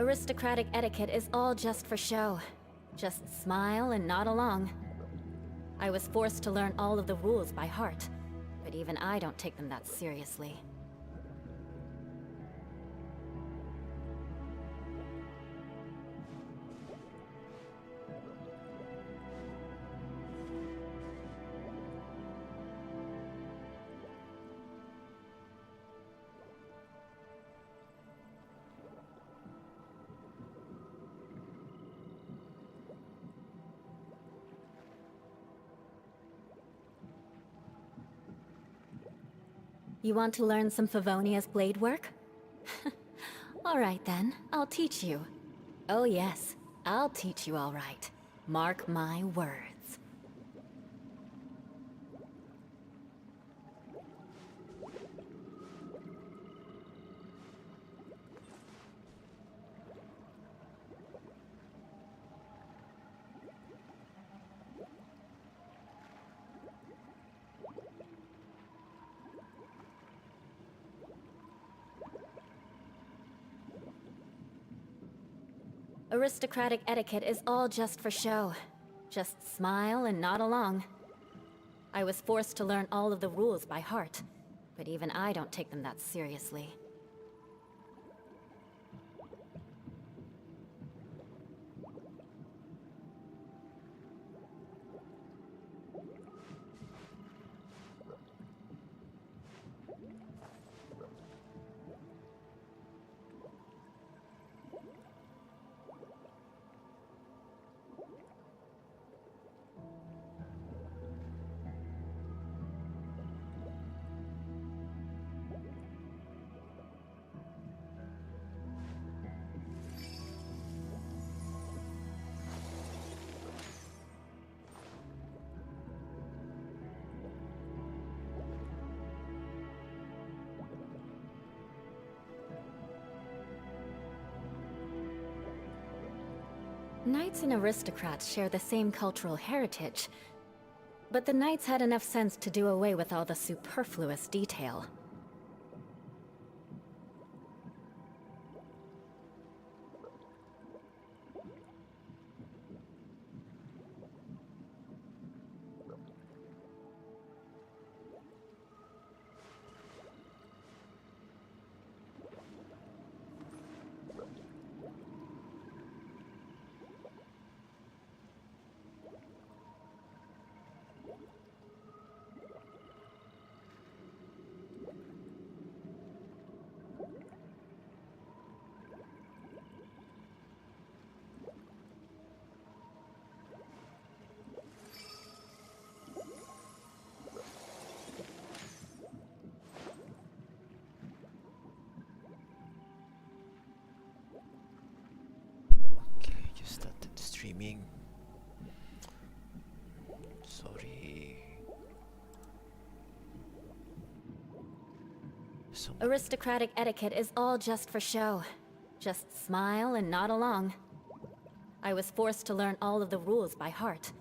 Aristocratic etiquette is all just for show. Just smile and nod along. I was forced to learn all of the rules by heart, but even I don't take them that seriously. You want to learn some Favonia's blade work? Alright then, I'll teach you. Oh yes, I'll teach you all right. Mark my words. Aristocratic etiquette is all just for show. Just smile and nod along. I was forced to learn all of the rules by heart, but even I don't take them that seriously. Knights and aristocrats share the same cultural heritage, but the knights had enough sense to do away with all the superfluous detail. Streaming. Sorry. Aristocratic etiquette is all just for show. Just smile and nod along. I was forced to learn all of the rules by heart,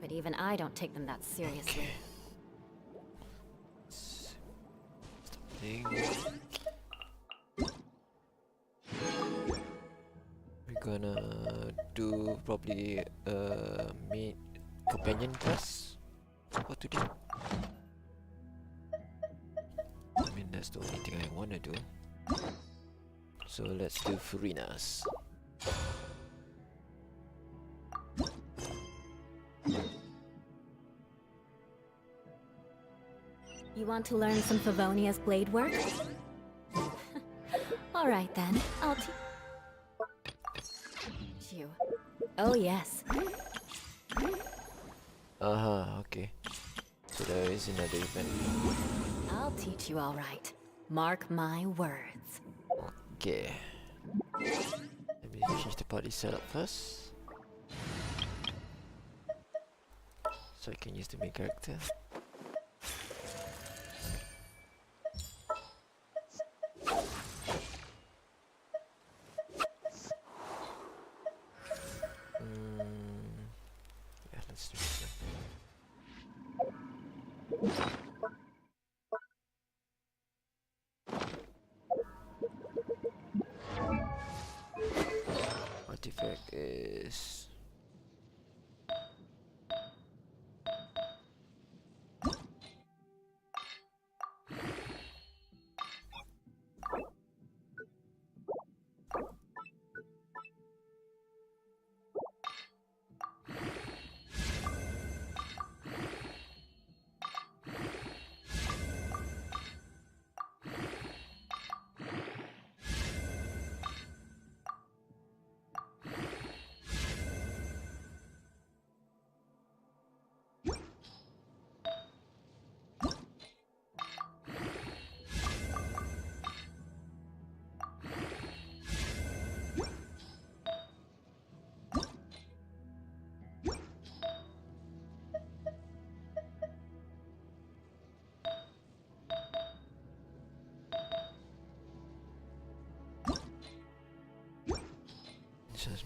but even I don't take them that seriously. Okay. Stop playing. We're gonna do probably main companion quest for today. I mean, that's the only thing I wanna do. So let's do Furinas. You want to learn some Favonia's blade work? Alright then, I'll teach you. Oh yes. Okay. So there is another event. I'll teach you all right. Mark my words. Okay. Let me change the party setup first. So I can use the main character. Yeah, let's do this then.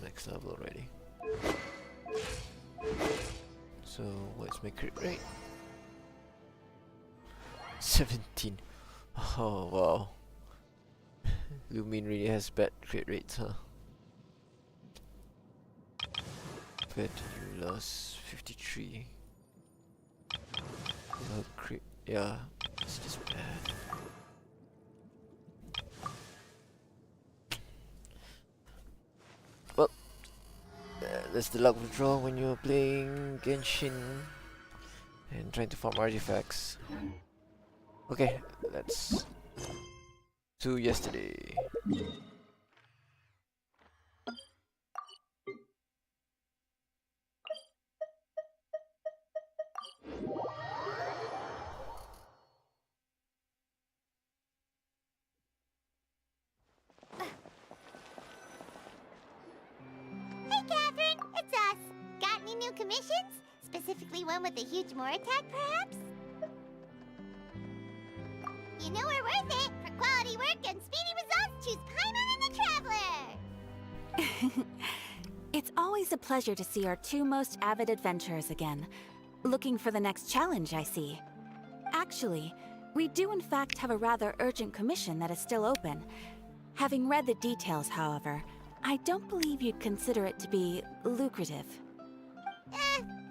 next level already. So what's my crit rate? 17. Oh wow. Lumin really has bad crit rates, huh? Compared to you lost 53. Crit, yeah, it's just bad. Well, that's the luck of the draw when you're playing Genshin and trying to farm artifacts. Okay, let's do yesterday. Hey, Catherine, it's us. Got any new commissions? Specifically one with a huge more attack, perhaps? You know we're worth it. For quality work and speedy results, choose Paimon and the Traveler. It's always a pleasure to see our two most avid adventurers again. Looking for the next challenge, I see. Actually, we do in fact have a rather urgent commission that is still open. Having read the details, however, I don't believe you'd consider it to be lucrative.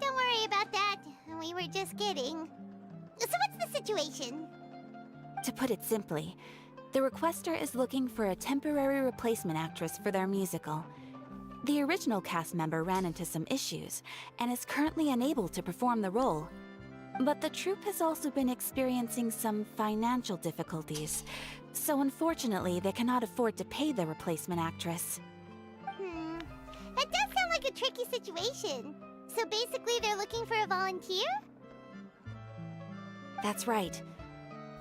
Don't worry about that. We were just kidding. So what's the situation? To put it simply, the requester is looking for a temporary replacement actress for their musical. The original cast member ran into some issues and is currently unable to perform the role. But the troupe has also been experiencing some financial difficulties, so unfortunately they cannot afford to pay the replacement actress. That does sound like a tricky situation. So basically they're looking for a volunteer? That's right.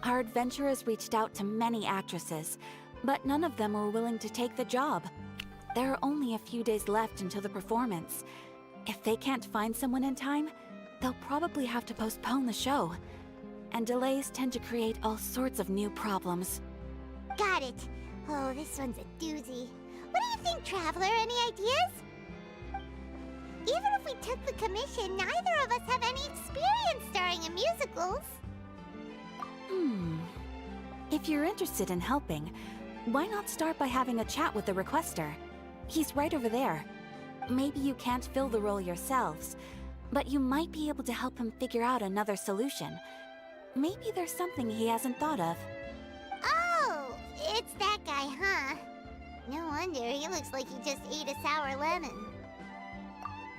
Our adventurers reached out to many actresses, but none of them were willing to take the job. There are only a few days left until the performance. If they can't find someone in time, they'll probably have to postpone the show. And delays tend to create all sorts of new problems. Got it. Oh, this one's a doozy. What do you think, Traveler? Any ideas? Even if we took the commission, neither of us have any experience starring in musicals. If you're interested in helping, why not start by having a chat with the requester? He's right over there. Maybe you can't fill the role yourselves, but you might be able to help him figure out another solution. Maybe there's something he hasn't thought of. Oh, it's that guy, huh? No wonder, he looks like he just ate a sour lemon.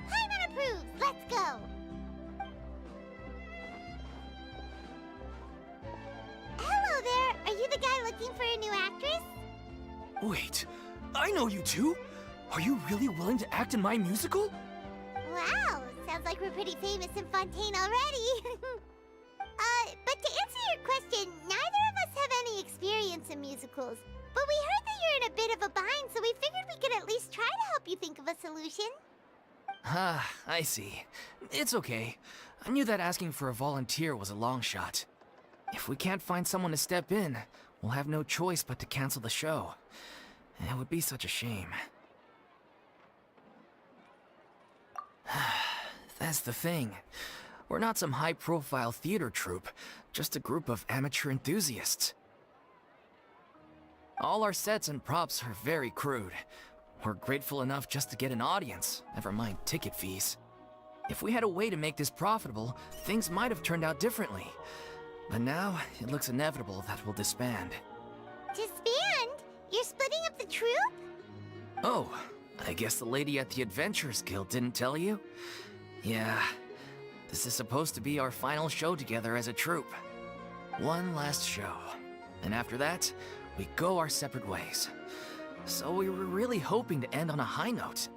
Paimon approves, let's go! Hello there, are you the guy looking for a new actress? Wait, I know you two! Are you really willing to act in my musical? Wow, sounds like we're pretty famous in Fontaine already. But to answer your question, neither of us have any experience in musicals. But we heard that you're in a bit of a bind, so we figured we could at least try to help you think of a solution. Ah, I see. It's okay. I knew that asking for a volunteer was a long shot. If we can't find someone to step in, we'll have no choice but to cancel the show. It would be such a shame. That's the thing. We're not some high-profile theater troupe, just a group of amateur enthusiasts. All our sets and props are very crude. We're grateful enough just to get an audience, never mind ticket fees. If we had a way to make this profitable, things might have turned out differently. But now, it looks inevitable that we'll disband. Disband? You're splitting up the troupe? Oh, I guess the lady at the Adventurers Guild didn't tell you? Yeah, this is supposed to be our final show together as a troupe. One last show. And after that, we go our separate ways. So we were really hoping to end on a high note.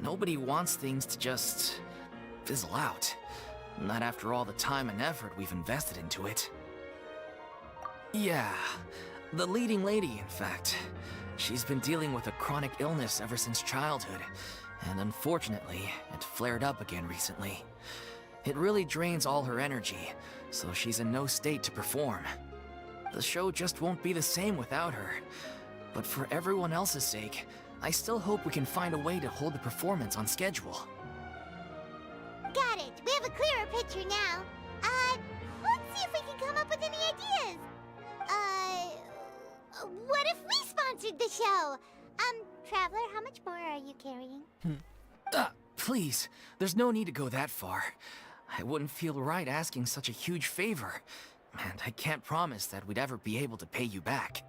Nobody wants things to just fizzle out. Not after all the time and effort we've invested into it. Yeah, the leading lady, in fact. She's been dealing with a chronic illness ever since childhood, and unfortunately, it flared up again recently. It really drains all her energy, so she's in no state to perform. The show just won't be the same without her. But for everyone else's sake, I still hope we can find a way to hold the performance on schedule. Got it. We have a clearer picture now. Let's see if we can come up with any ideas. What if we sponsored the show? Traveler, how much more are you carrying? Please, there's no need to go that far. I wouldn't feel right asking such a huge favor. And I can't promise that we'd ever be able to pay you back.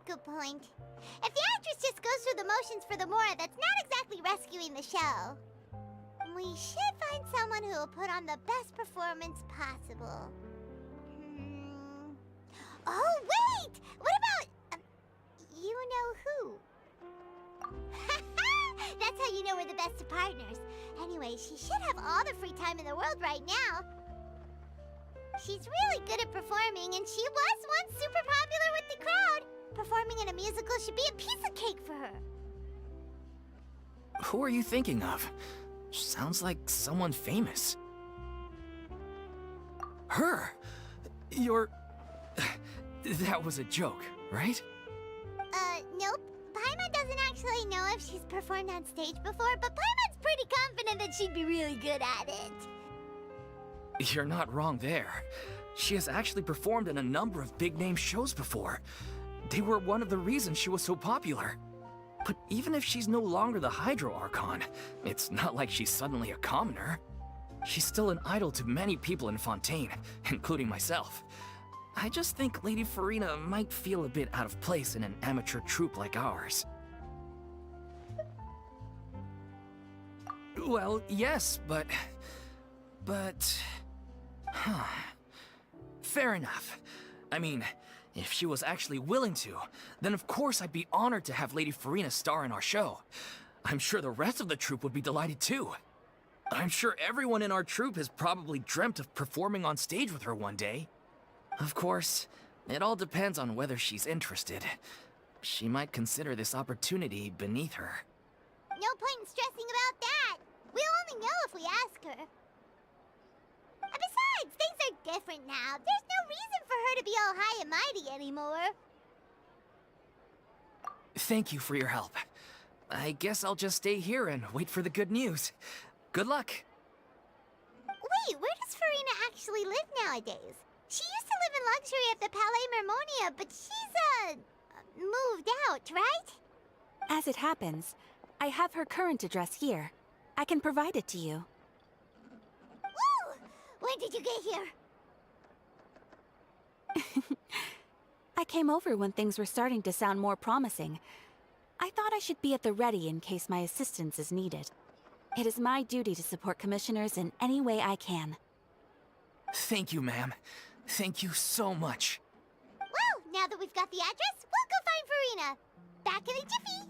Good point. If the actress just goes through the motions for the Mora, that's not exactly rescuing the show. We should find someone who will put on the best performance possible. Oh, wait! What about... you know who? That's how you know we're the best of partners. Anyway, she should have all the free time in the world right now. She's really good at performing, and she was once super popular with the crowd. Performing in a musical should be a piece of cake for her. Who are you thinking of? Sounds like someone famous. Her? You're... That was a joke, right? Nope. Paimon doesn't actually know if she's performed on stage before, but Paimon's pretty confident that she'd be really good at it. You're not wrong there. She has actually performed in a number of big-name shows before. They were one of the reasons she was so popular. But even if she's no longer the Hydro Archon, it's not like she's suddenly a commoner. She's still an idol to many people in Fontaine, including myself. I just think Lady Farina might feel a bit out of place in an amateur troupe like ours. Well, yes, but... Fair enough. I mean, if she was actually willing to, then of course I'd be honored to have Lady Farina star in our show. I'm sure the rest of the troupe would be delighted too. I'm sure everyone in our troupe has probably dreamt of performing on stage with her one day. Of course, it all depends on whether she's interested. She might consider this opportunity beneath her. No point in stressing about that. We'll only know if we ask her. And besides, things are different now. There's no reason for her to be all high and mighty anymore. Thank you for your help. I guess I'll just stay here and wait for the good news. Good luck. Wait, where does Farina actually live nowadays? She used to live in luxury at the Palais Mermonia, but she's, moved out, right? As it happens, I have her current address here. I can provide it to you. Woo! When did you get here? I came over when things were starting to sound more promising. I thought I should be at the ready in case my assistance is needed. It is my duty to support commissioners in any way I can. Thank you, ma'am. Thank you so much. Well, now that we've got the address, we'll go find Farina. Back in a jiffy.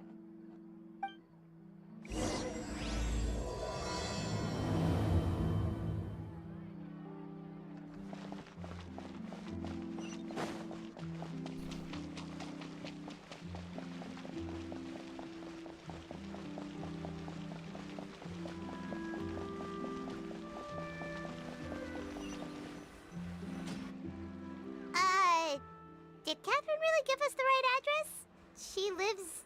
Did Catherine really give us the right address? She lives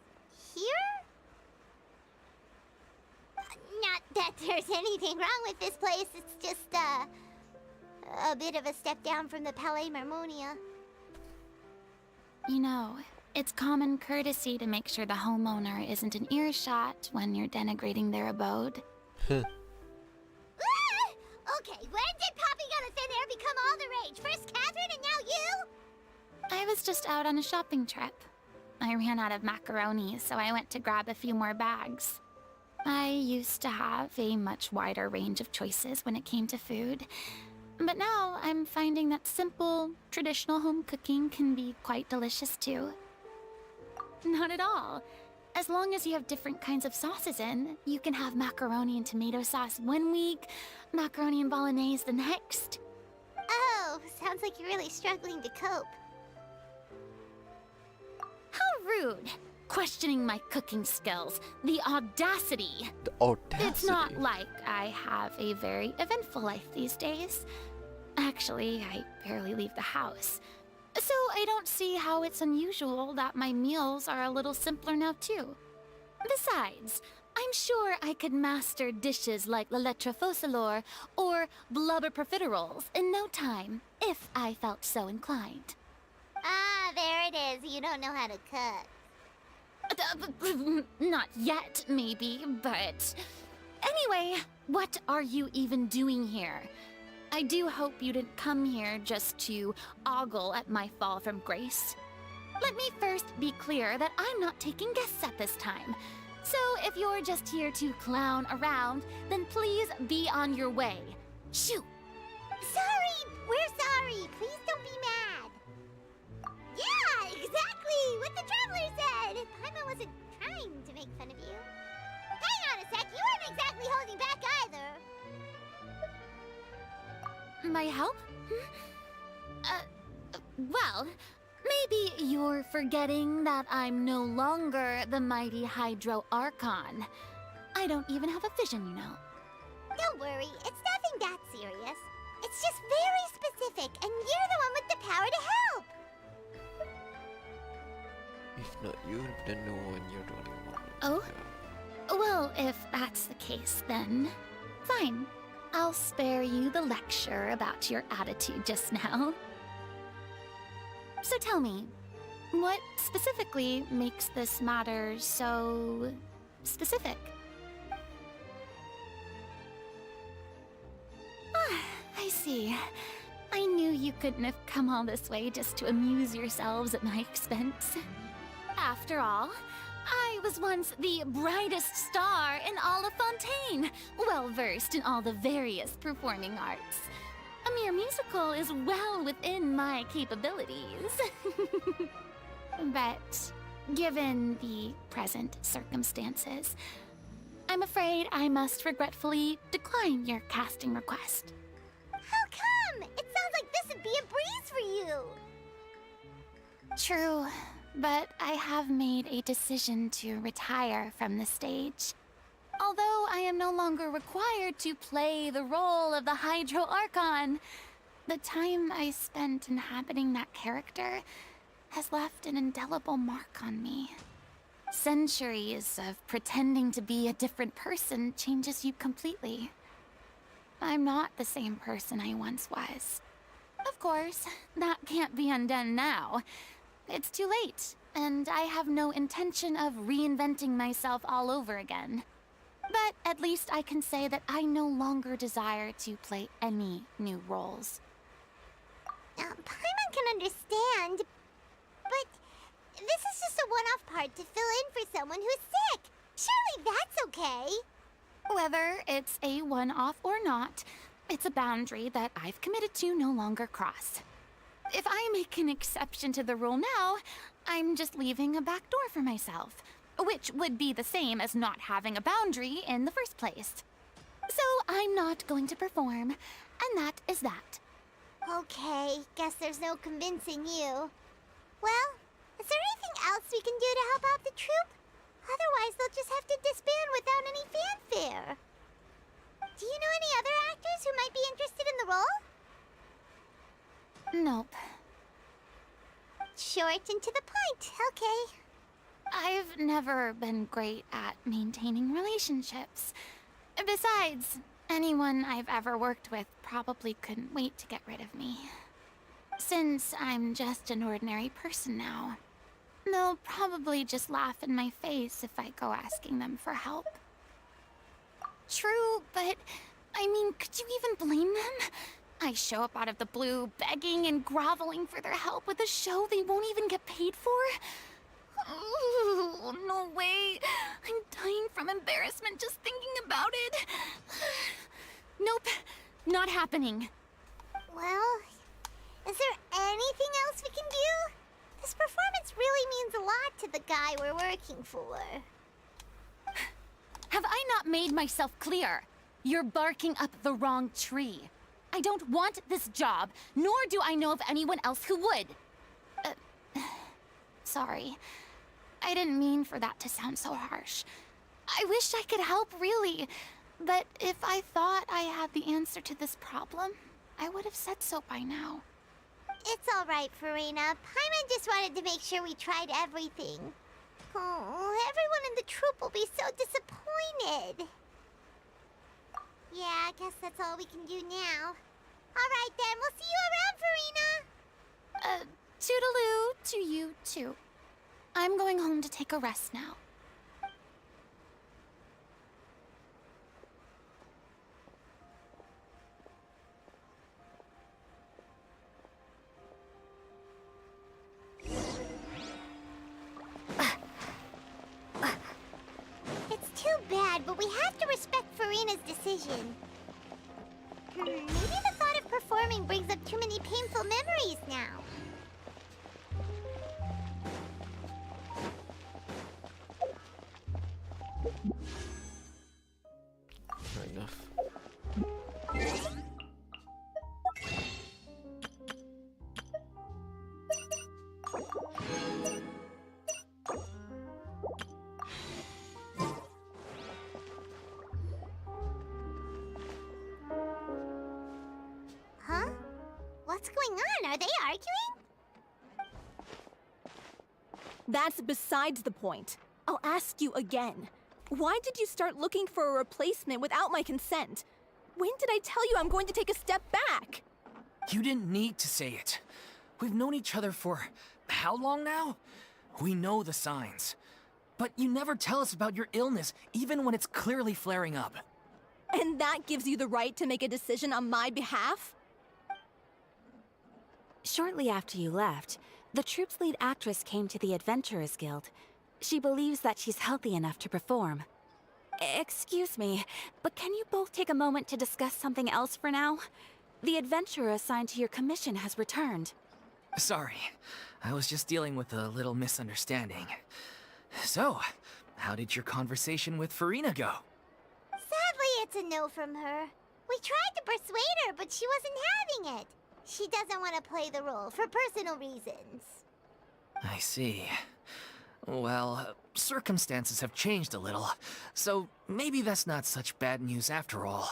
here? Not that there's anything wrong with this place, it's just, a bit of a step down from the Palais Mermonia. You know, it's common courtesy to make sure the homeowner isn't in earshot when you're denigrating their abode. Okay, when did popping out of thin air become all the rage? First Catherine and now you? I was just out on a shopping trip. I ran out of macaroni, so I went to grab a few more bags. I used to have a much wider range of choices when it came to food, but now I'm finding that simple, traditional home cooking can be quite delicious too. Not at all. As long as you have different kinds of sauces in, you can have macaroni and tomato sauce one week, macaroni and bolognese the next. Oh, sounds like you're really struggling to cope. How rude! Questioning my cooking skills. The audacity! The audacity. It's not like I have a very eventful life these days. Actually, I barely leave the house. So I don't see how it's unusual that my meals are a little simpler now, too. Besides, I'm sure I could master dishes like la lettre focilor or blubber profiteroles in no time, if I felt so inclined. Ah, there it is. You don't know how to cook. Not yet, maybe, but... Anyway, what are you even doing here? I do hope you didn't come here just to ogle at my fall from grace. Let me first be clear that I'm not taking guests at this time. So if you're just here to clown around, then please be on your way. Shoo! Sorry! We're sorry! Please don't be mad! Yeah, exactly! What the Traveler said! Paimon wasn't trying to make fun of you. Hang on a sec, you weren't exactly holding back either. My help? Well, maybe you're forgetting that I'm no longer the mighty Hydro Archon. I don't even have a vision, you know. Don't worry, it's nothing that serious. It's just very specific, and you're the one with the power to help! If not you, then no one. You're the only one. Oh? Well, if that's the case, then fine. I'll spare you the lecture about your attitude just now. So tell me, what specifically makes this matter so specific? Ah, I see. I knew you couldn't have come all this way just to amuse yourselves at my expense. After all, I was once the brightest star in all of Fontaine, well-versed in all the various performing arts. A mere musical is well within my capabilities. But given the present circumstances, I'm afraid I must regretfully decline your casting request. How come? It sounds like this would be a breeze for you! True, but I have made a decision to retire from the stage. Although I am no longer required to play the role of the Hydro Archon, the time I spent inhabiting that character has left an indelible mark on me. Centuries of pretending to be a different person changes you completely. I'm not the same person I once was. Of course, that can't be undone now. It's too late, and I have no intention of reinventing myself all over again. But at least I can say that I no longer desire to play any new roles. Paimon can understand, but this is just a one-off part to fill in for someone who's sick. Surely that's okay. Whether it's a one-off or not, it's a boundary that I've committed to no longer cross. If I make an exception to the rule now, I'm just leaving a back door for myself, which would be the same as not having a boundary in the first place. So I'm not going to perform, and that is that. Okay, guess there's no convincing you. Well, is there anything else we can do to help out the troupe? Otherwise, they'll just have to disband without any fanfare. Do you know any other actors who might be interested in the role? Nope. Short and to the point, okay. I've never been great at maintaining relationships. Besides, anyone I've ever worked with probably couldn't wait to get rid of me. Since I'm just an ordinary person now, they'll probably just laugh in my face if I go asking them for help. True, but I mean, could you even blame them? I show up out of the blue, begging and groveling for their help with a show they won't even get paid for? Oh, no way. I'm dying from embarrassment just thinking about it. Nope, not happening. Well, is there anything else we can do? This performance really means a lot to the guy we're working for. Have I not made myself clear? You're barking up the wrong tree. I don't want this job, nor do I know of anyone else who would. Sorry. I didn't mean for that to sound so harsh. I wish I could help, really. But if I thought I had the answer to this problem, I would have said so by now. It's alright, Farina. Paimon just wanted to make sure we tried everything. Oh, everyone in the troupe will be so disappointed. Yeah, I guess that's all we can do now. Alright then, we'll see you around, Farina! Toodaloo to you too. I'm going home to take a rest now. It's too bad, but we have to respect Farina's decision. Maybe the thought of performing brings up too many painful memories now. Fair enough. Huh? What's going on? Are they arguing? That's besides the point. I'll ask you again. Why did you start looking for a replacement without my consent? When did I tell you I'm going to take a step back? You didn't need to say it. We've known each other for how long now? We know the signs. But you never tell us about your illness, even when it's clearly flaring up. And that gives you the right to make a decision on my behalf? Shortly after you left, the troupe's lead actress came to the Adventurers Guild. She believes that she's healthy enough to perform. Excuse me, but can you both take a moment to discuss something else for now? The adventurer assigned to your commission has returned. Sorry, I was just dealing with a little misunderstanding. So, how did your conversation with Farina go? Sadly, it's a no from her. We tried to persuade her, but she wasn't having it. She doesn't want to play the role for personal reasons. I see. Well, circumstances have changed a little, so maybe that's not such bad news after all.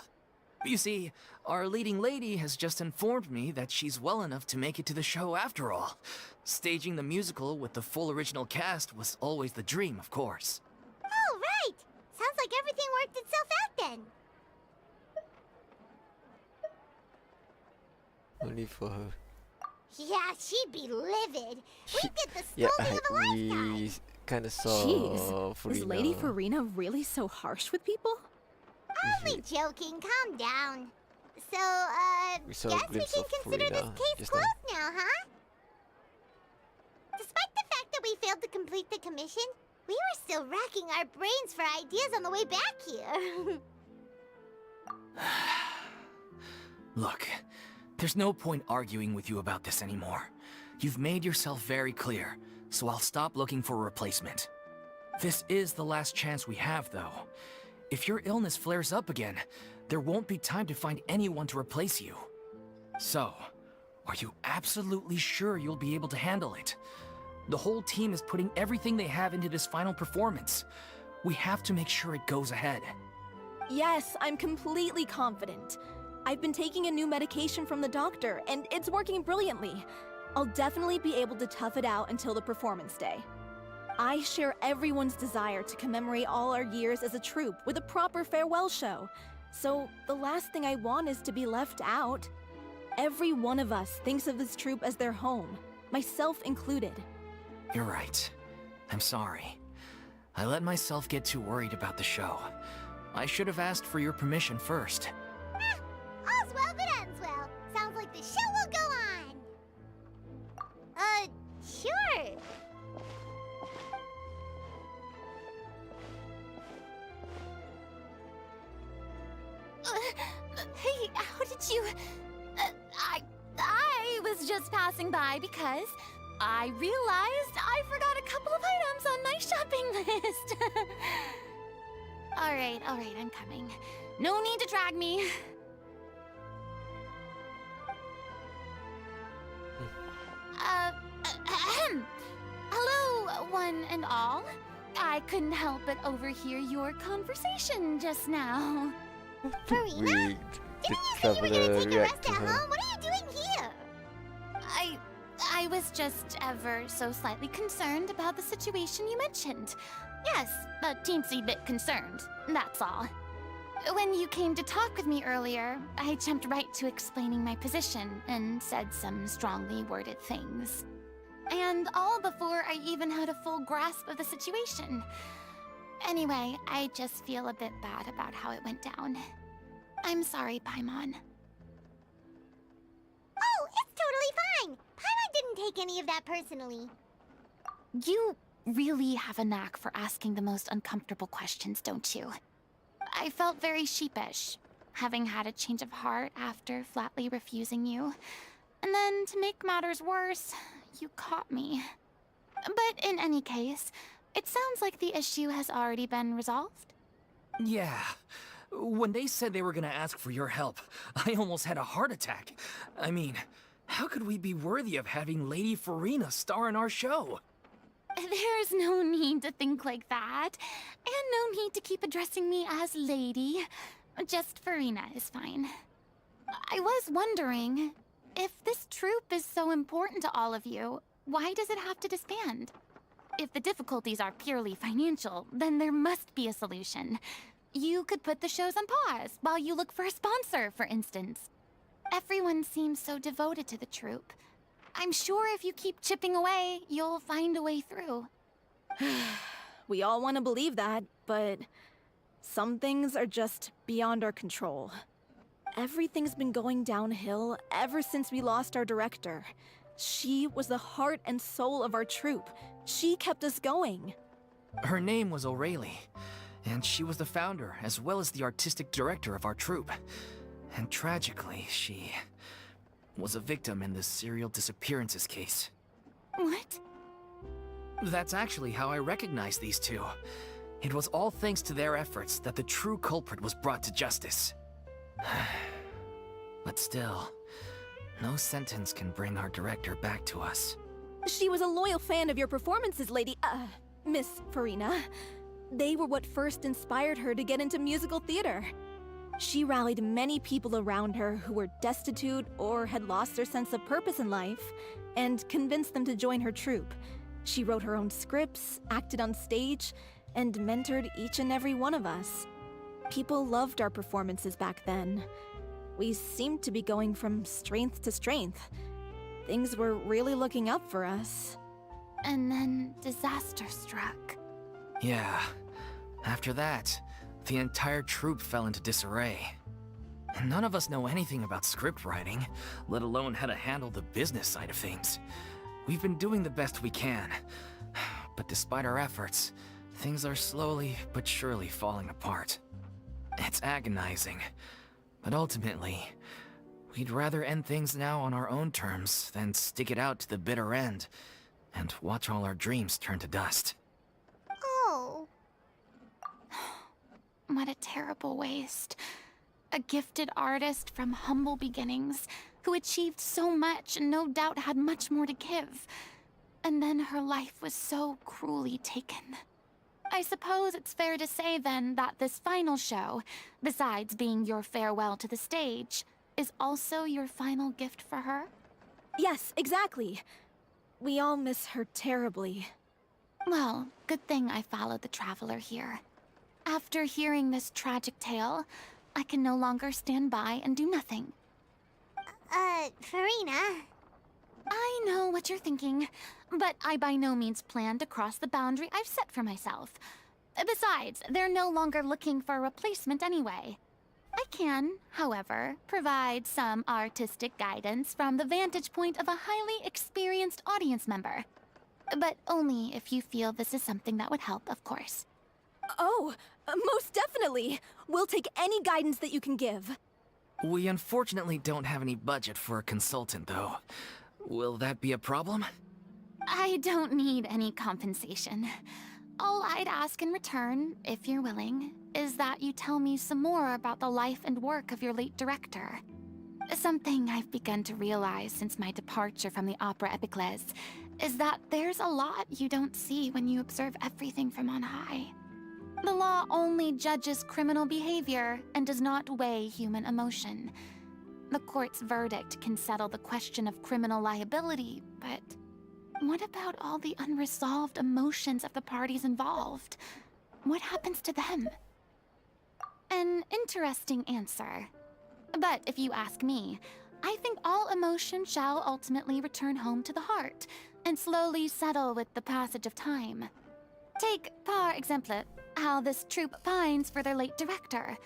You see, our leading lady has just informed me that she's well enough to make it to the show after all. Staging the musical with the full original cast was always the dream, of course. Oh, right! Sounds like everything worked itself out then. Only for her. Yeah, she'd be livid. We did the Yeah, scolding of a lifetime. we kind of saw Jeez, Farina. is Lady Farina really so harsh with people? Only joking, calm down. So, We saw a guess we glimpse can of consider this Farina case just closed now, huh? Despite the fact that we failed to complete the commission, we were still racking our brains for ideas on the way back here. Look, there's no point arguing with you about this anymore. You've made yourself very clear, so I'll stop looking for a replacement. This is the last chance we have, though. If your illness flares up again, there won't be time to find anyone to replace you. So, are you absolutely sure you'll be able to handle it? The whole team is putting everything they have into this final performance. We have to make sure it goes ahead. Yes, I'm completely confident. I've been taking a new medication from the doctor, and it's working brilliantly. I'll definitely be able to tough it out until the performance day. I share everyone's desire to commemorate all our years as a troupe with a proper farewell show. So the last thing I want is to be left out. Every one of us thinks of this troupe as their home, myself included. You're right. I'm sorry. I let myself get too worried about the show. I should have asked for your permission first. All's well that ends well. Sounds like the show will go on. Sure. Hey, how did you... I was just passing by because I realized I forgot a couple of items on my shopping list. Alright, I'm coming. No need to drag me. Hello, one and all. I couldn't help but overhear your conversation just now. Farina? We Didn't you say you were gonna take a traveler rest react to at her. home? What are you doing here? I was just ever so slightly concerned about the situation you mentioned. Yes, a teensy bit concerned, that's all. When you came to talk with me earlier, I jumped right to explaining my position and said some strongly worded things. And all before I even had a full grasp of the situation. Anyway, I just feel a bit bad about how it went down. I'm sorry, Paimon. Oh, it's totally fine. Paimon didn't take any of that personally. You really have a knack for asking the most uncomfortable questions, don't you? I felt very sheepish, having had a change of heart after flatly refusing you. And then, to make matters worse, you caught me. But in any case, it sounds like the issue has already been resolved. Yeah. When they said they were gonna ask for your help, I almost had a heart attack. I mean, how could we be worthy of having Lady Farina star in our show? There's no need to think like that. And no need to keep addressing me as Lady. Just Farina is fine. I was wondering, if this troupe is so important to all of you, why does it have to disband? If the difficulties are purely financial, then there must be a solution. You could put the shows on pause while you look for a sponsor, for instance. Everyone seems so devoted to the troupe. I'm sure if you keep chipping away, you'll find a way through. We all want to believe that, but some things are just beyond our control. Everything's been going downhill ever since we lost our director. She was the heart and soul of our troupe. She kept us going. Her name was O'Reilly, and she was the founder as well as the artistic director of our troupe. And tragically, she was a victim in the serial disappearances case. What? That's actually how I recognized these two. It was all thanks to their efforts that the true culprit was brought to justice. But still, no sentence can bring our director back to us. She was a loyal fan of your performances, Miss Farina. They were what first inspired her to get into musical theater. She rallied many people around her who were destitute or had lost their sense of purpose in life, and convinced them to join her troupe. She wrote her own scripts, acted on stage, and mentored each and every one of us. People loved our performances back then. We seemed to be going from strength to strength. Things were really looking up for us. And then disaster struck. Yeah. After that, the entire troupe fell into disarray. None of us know anything about script writing, let alone how to handle the business side of things. We've been doing the best we can, but despite our efforts, things are slowly but surely falling apart. It's agonizing, but ultimately, we'd rather end things now on our own terms than stick it out to the bitter end and watch all our dreams turn to dust. Oh. What a terrible waste. A gifted artist from humble beginnings, who achieved so much and no doubt had much more to give. And then her life was so cruelly taken. I suppose it's fair to say then that this final show, besides being your farewell to the stage, is also your final gift for her? Yes, exactly. We all miss her terribly. Well, good thing I followed the Traveler here. After hearing this tragic tale, I can no longer stand by and do nothing. Farina. I know what you're thinking, but I by no means plan to cross the boundary I've set for myself. Besides, they're no longer looking for a replacement anyway. I can, however, provide some artistic guidance from the vantage point of a highly experienced audience member. But only if you feel this is something that would help, of course. Oh, most definitely. We'll take any guidance that you can give. We unfortunately don't have any budget for a consultant, though. Will that be a problem? I don't need any compensation. All I'd ask in return, if you're willing, is that you tell me some more about the life and work of your late director. Something I've begun to realize since my departure from the Opera Epiclese is that there's a lot you don't see when you observe everything from on high. The law only judges criminal behavior and does not weigh human emotion. The court's verdict can settle the question of criminal liability, but what about all the unresolved emotions of the parties involved? What happens to them? An interesting answer. But if you ask me, I think all emotion shall ultimately return home to the heart and slowly settle with the passage of time. Take, par exemple, how this troupe pines for their late director.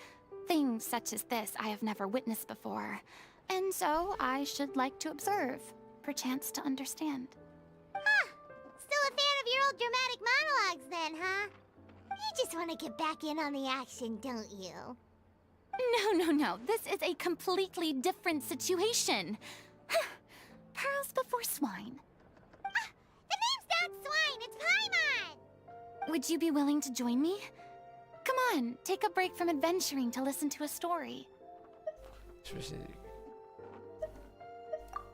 Things such as this I have never witnessed before, and so I should like to observe, perchance to understand. Huh. Still a fan of your old dramatic monologues then, huh? You just want to get back in on the action, don't you? No. This is a completely different situation. Pearls before swine. The name's not Swine, it's Paimon! Would you be willing to join me? Come on, take a break from adventuring to listen to a story.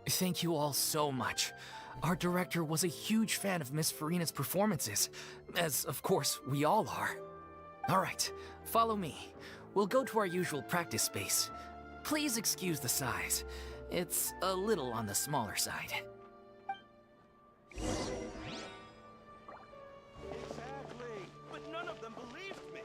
Thank you all so much. Our director was a huge fan of Miss Farina's performances, as of course we all are. Alright, follow me. We'll go to our usual practice space. Please excuse the size. It's a little on the smaller side. Exactly, but none of them believed me.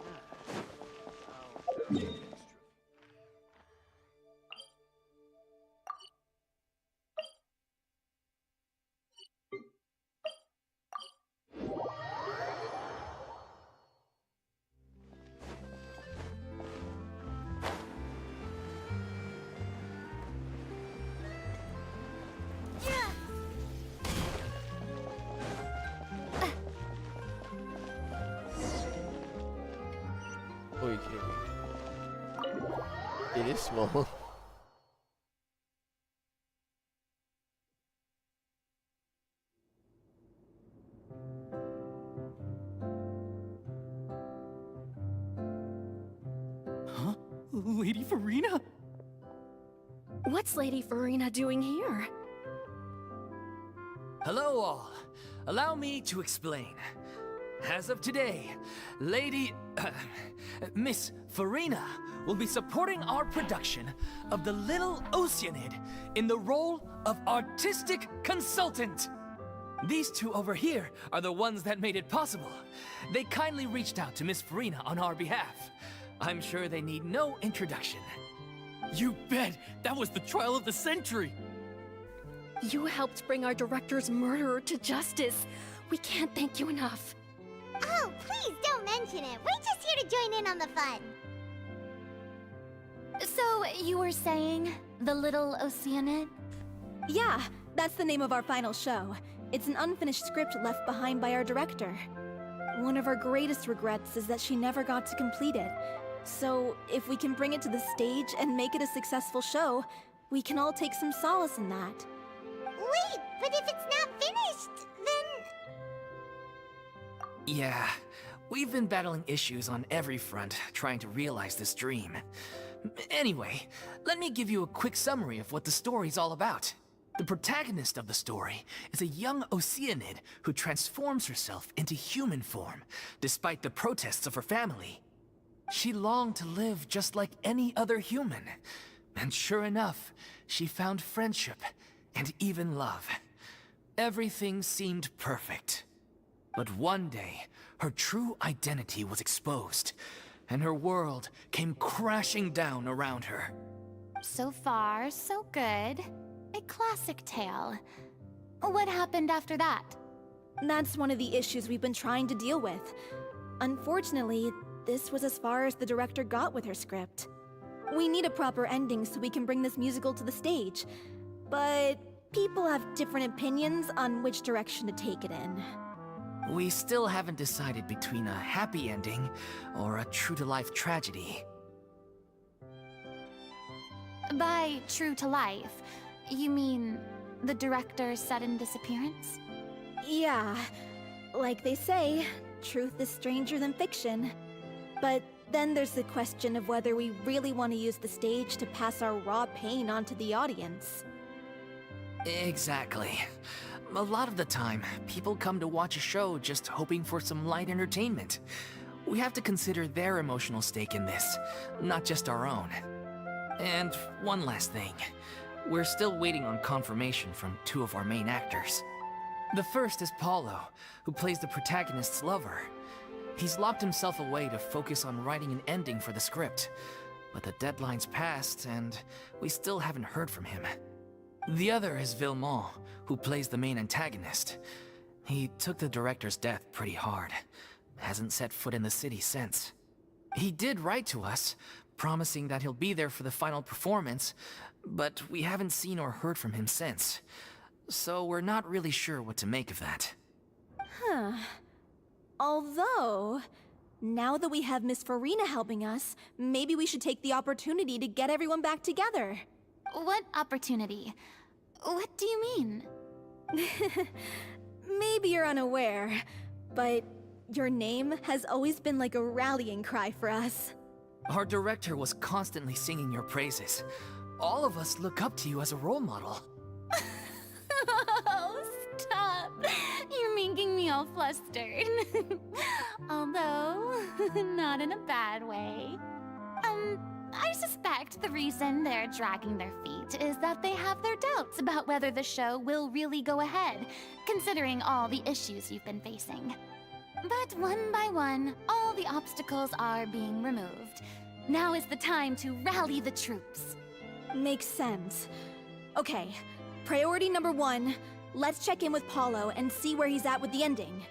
Oh, you kidding me? It is small. Huh? Lady Farina? What's Lady Farina doing here? Hello all. Allow me to explain. As of today, Miss Farina will be supporting our production of The Little Oceanid in the role of artistic consultant. These two over here are the ones that made it possible. They kindly reached out to Miss Farina on our behalf. I'm sure they need no introduction. You bet! That was the trial of the century! You helped bring our director's murderer to justice. We can't thank you enough. Oh, please don't mention it. We're just here to join in on the fun. So, you were saying, The Little Oceanid? Yeah, that's the name of our final show. It's an unfinished script left behind by our director. One of our greatest regrets is that she never got to complete it. So, if we can bring it to the stage and make it a successful show, we can all take some solace in that. Wait, but if it's not finished, then... Yeah, we've been battling issues on every front trying to realize this dream. Anyway, let me give you a quick summary of what the story's all about. The protagonist of the story is a young Oceanid who transforms herself into human form, despite the protests of her family. She longed to live just like any other human, and sure enough, she found friendship and even love. Everything seemed perfect. But one day, her true identity was exposed, and her world came crashing down around her. So far, so good. A classic tale. What happened after that? That's one of the issues we've been trying to deal with. Unfortunately, this was as far as the director got with her script. We need a proper ending so we can bring this musical to the stage. But people have different opinions on which direction to take it in. We still haven't decided between a happy ending or a true-to-life tragedy. By true to life, you mean the director's sudden disappearance? Yeah, like they say, truth is stranger than fiction. But then there's the question of whether we really want to use the stage to pass our raw pain onto the audience. Exactly. A lot of the time, people come to watch a show just hoping for some light entertainment. We have to consider their emotional stake in this, not just our own. And one last thing. We're still waiting on confirmation from two of our main actors. The first is Paulo, who plays the protagonist's lover. He's locked himself away to focus on writing an ending for the script, but the deadline's passed and we still haven't heard from him. The other is Villemont, who plays the main antagonist. He took the director's death pretty hard. Hasn't set foot in the city since. He did write to us, promising that he'll be there for the final performance, but we haven't seen or heard from him since. So we're not really sure what to make of that. Huh. Although, now that we have Miss Farina helping us, maybe we should take the opportunity to get everyone back together. What opportunity? What do you mean? Maybe you're unaware, but your name has always been like a rallying cry for us. Our director was constantly singing your praises. All of us look up to you as a role model. Oh, stop! You're making me all flustered. Although, not in a bad way. I suspect the reason they're dragging their feet is that they have their doubts about whether the show will really go ahead, considering all the issues you've been facing. But one by one, all the obstacles are being removed. Now is the time to rally the troops. Makes sense. Okay, priority number 1, let's check in with Paulo and see where he's at with the ending.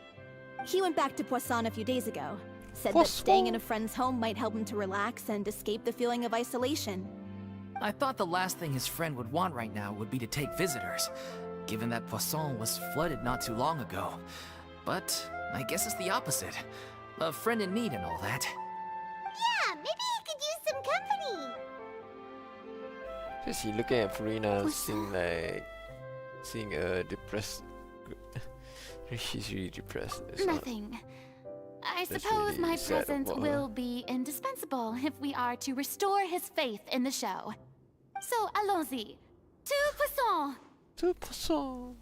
He went back to Poisson a few days ago. Said that staying in a friend's home might help him to relax and escape the feeling of isolation. I thought the last thing his friend would want right now would be to take visitors, given that Poisson was flooded not too long ago. But I guess it's the opposite. A friend in need and all that. Yeah, maybe he could use some company. Just looking at Farina seeing a depressed. She's really depressed. It's not- Nothing. I That's suppose really my sad presence about her. will be indispensable if we are to restore his faith in the show. So, allons-y. To Poisson! To Poisson.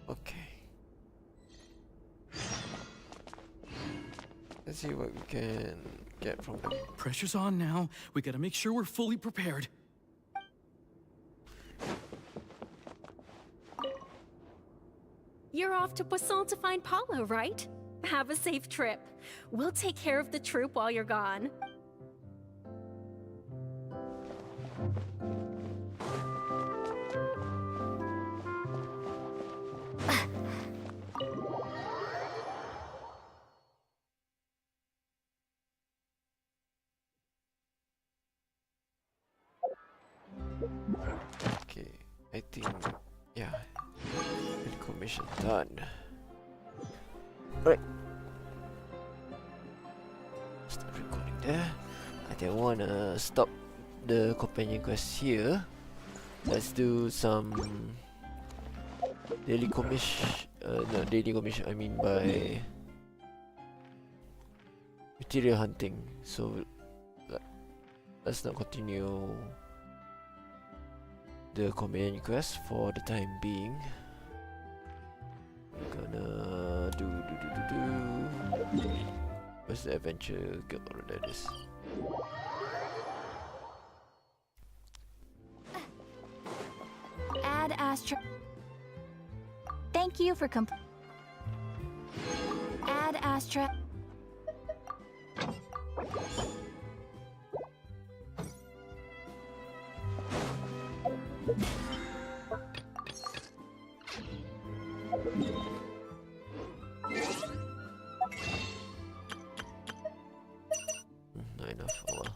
Okay. Let's see what we can get from them. Pressure's on now. We gotta make sure we're fully prepared. You're off to Poisson to find Paulo, right? Have a safe trip. We'll take care of the troop while you're gone. Okay, I think, yeah, medical mission done. Alright. Start recording there. I think I wanna stop the companion quest here. Let's do some daily commission. Not daily commission, I mean by material hunting. So let's not continue the companion quest for the time being. We're gonna do. Where's the adventure guild? Oh, there it is. Add Astra. Thank you for Add Astra. Not enough. Oh well.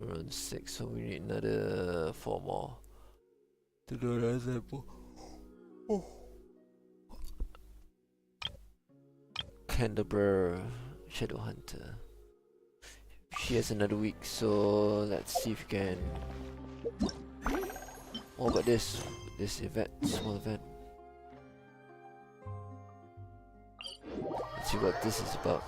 We're on 6, so we need another 4 more to do the example. Oh. Canterbury Shadow Hunter. She has another week, so let's see if we can. What about this event, small event? Let's see what this is about.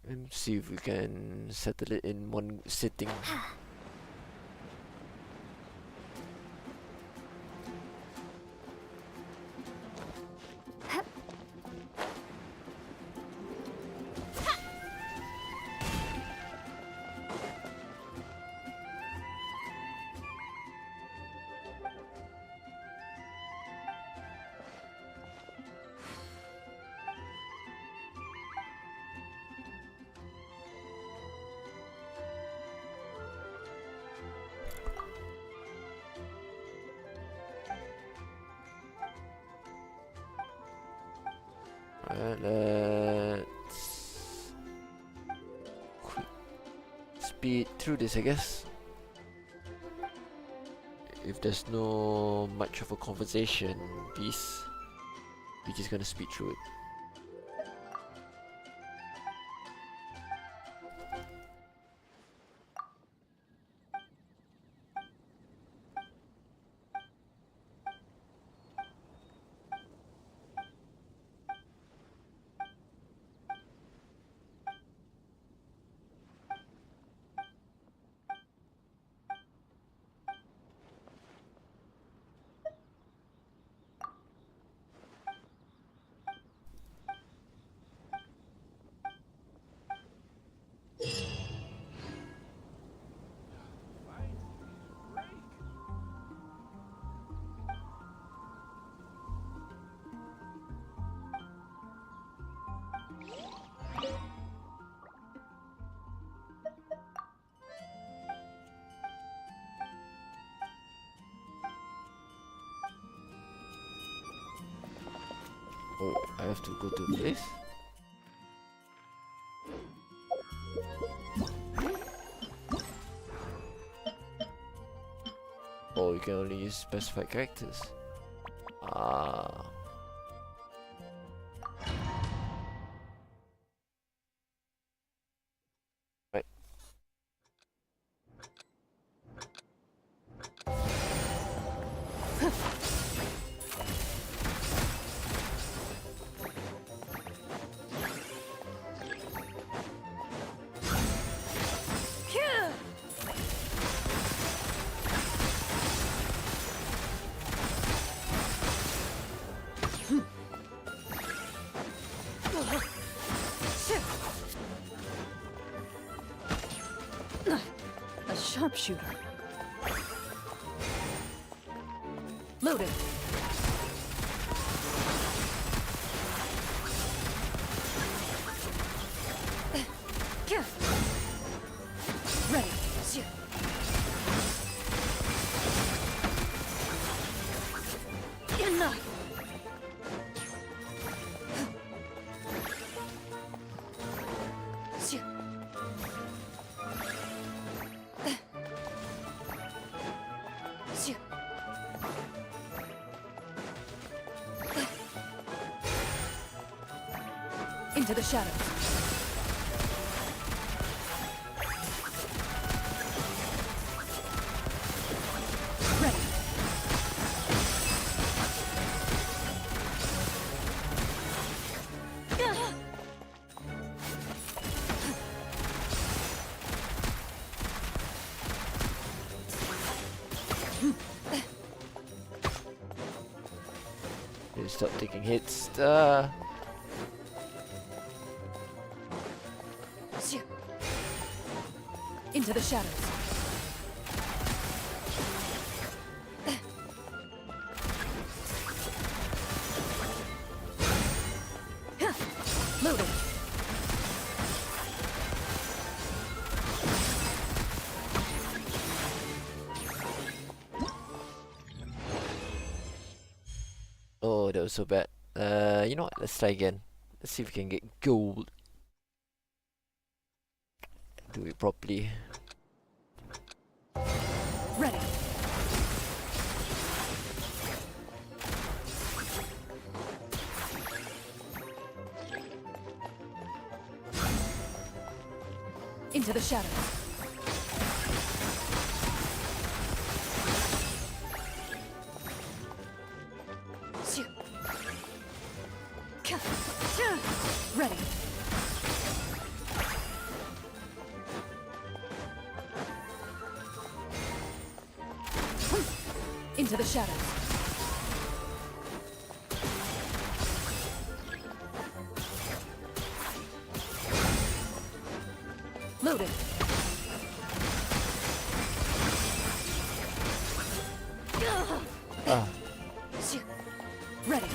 And see if we can settle it in one sitting. Alright, let's quick speed through this, I guess. If there's no much of a conversation piece, we're just gonna speed through it. Oh, I have to go to a place? Oh, you can only use specified characters. Ah. Right. A sharpshooter. Loaded. Ready. Enough. Into the shadows. Ready. You stop taking hits. Into the shadows. Loaded. Oh, that was so bad. You know what? Let's try again. Let's see if we can get gold. Do it properly. Ready. Into the shadows. Ready. Into the shadows. Loaded. Ah. Ready.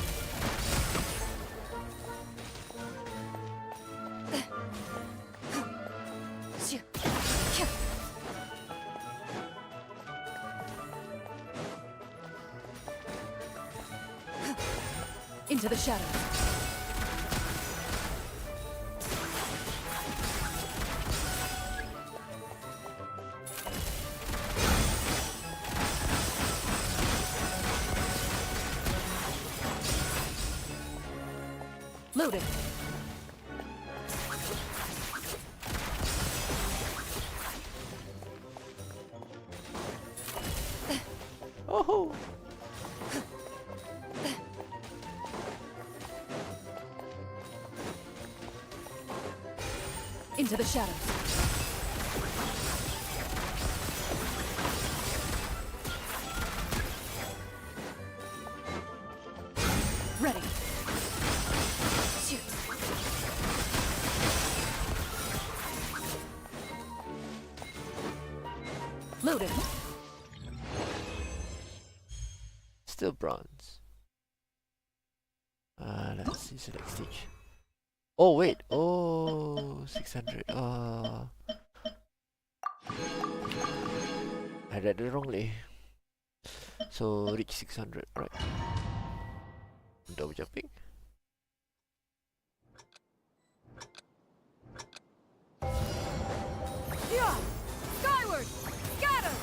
Into the shadows. Loaded. Oh. Into the shadows. Ready. Shoot. Loaded. Still bronze. Let's see, select stage. Oh wait, oh 600. I read it wrongly. So reach 600, right? Double jumping. Yeah! Skyward! Scatter!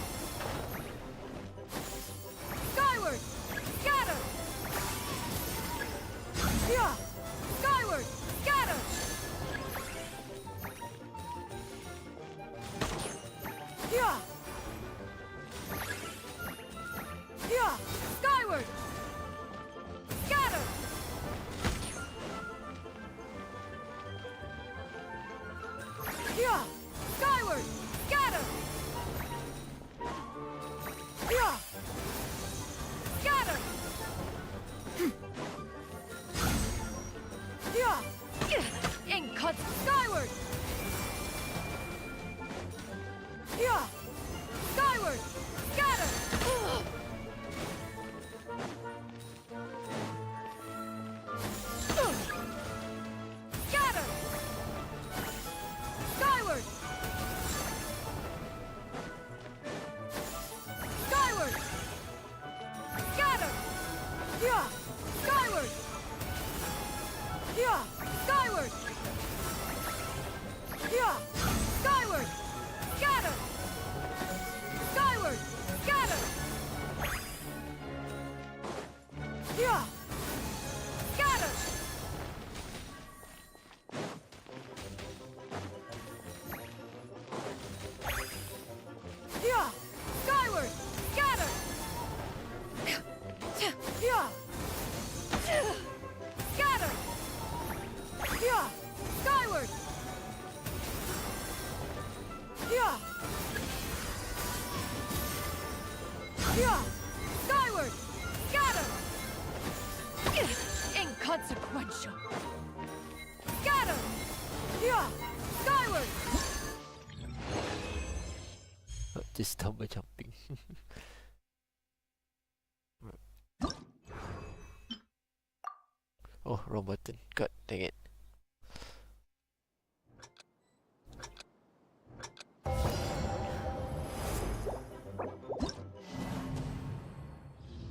Skyward! Scatter! Yeah! Skyward! Scatter! Yeah! Yeah! Skyward! Scatter! Yeah! Skyward! Scatter! Yeah! Scatter! Yeah! Ink cuts skyward! Yeah! Skyward! Scatter! Scatter! Skyward! Skyward! Scatter! Yeah! Skyward! Yeah! Skyward! Yeah! Skyward! Scatter! Skyward! Scatter! Yeah! Scatter! Yeah! Skyward! Scatter! Yeah! Scatter! Yeah! Skyward! Yeah! Yeah! Skyward! Scatter! Inconsequential! Scatter! Yeah! Skyward! Just double jumping. Oh, wrong button. God dang it.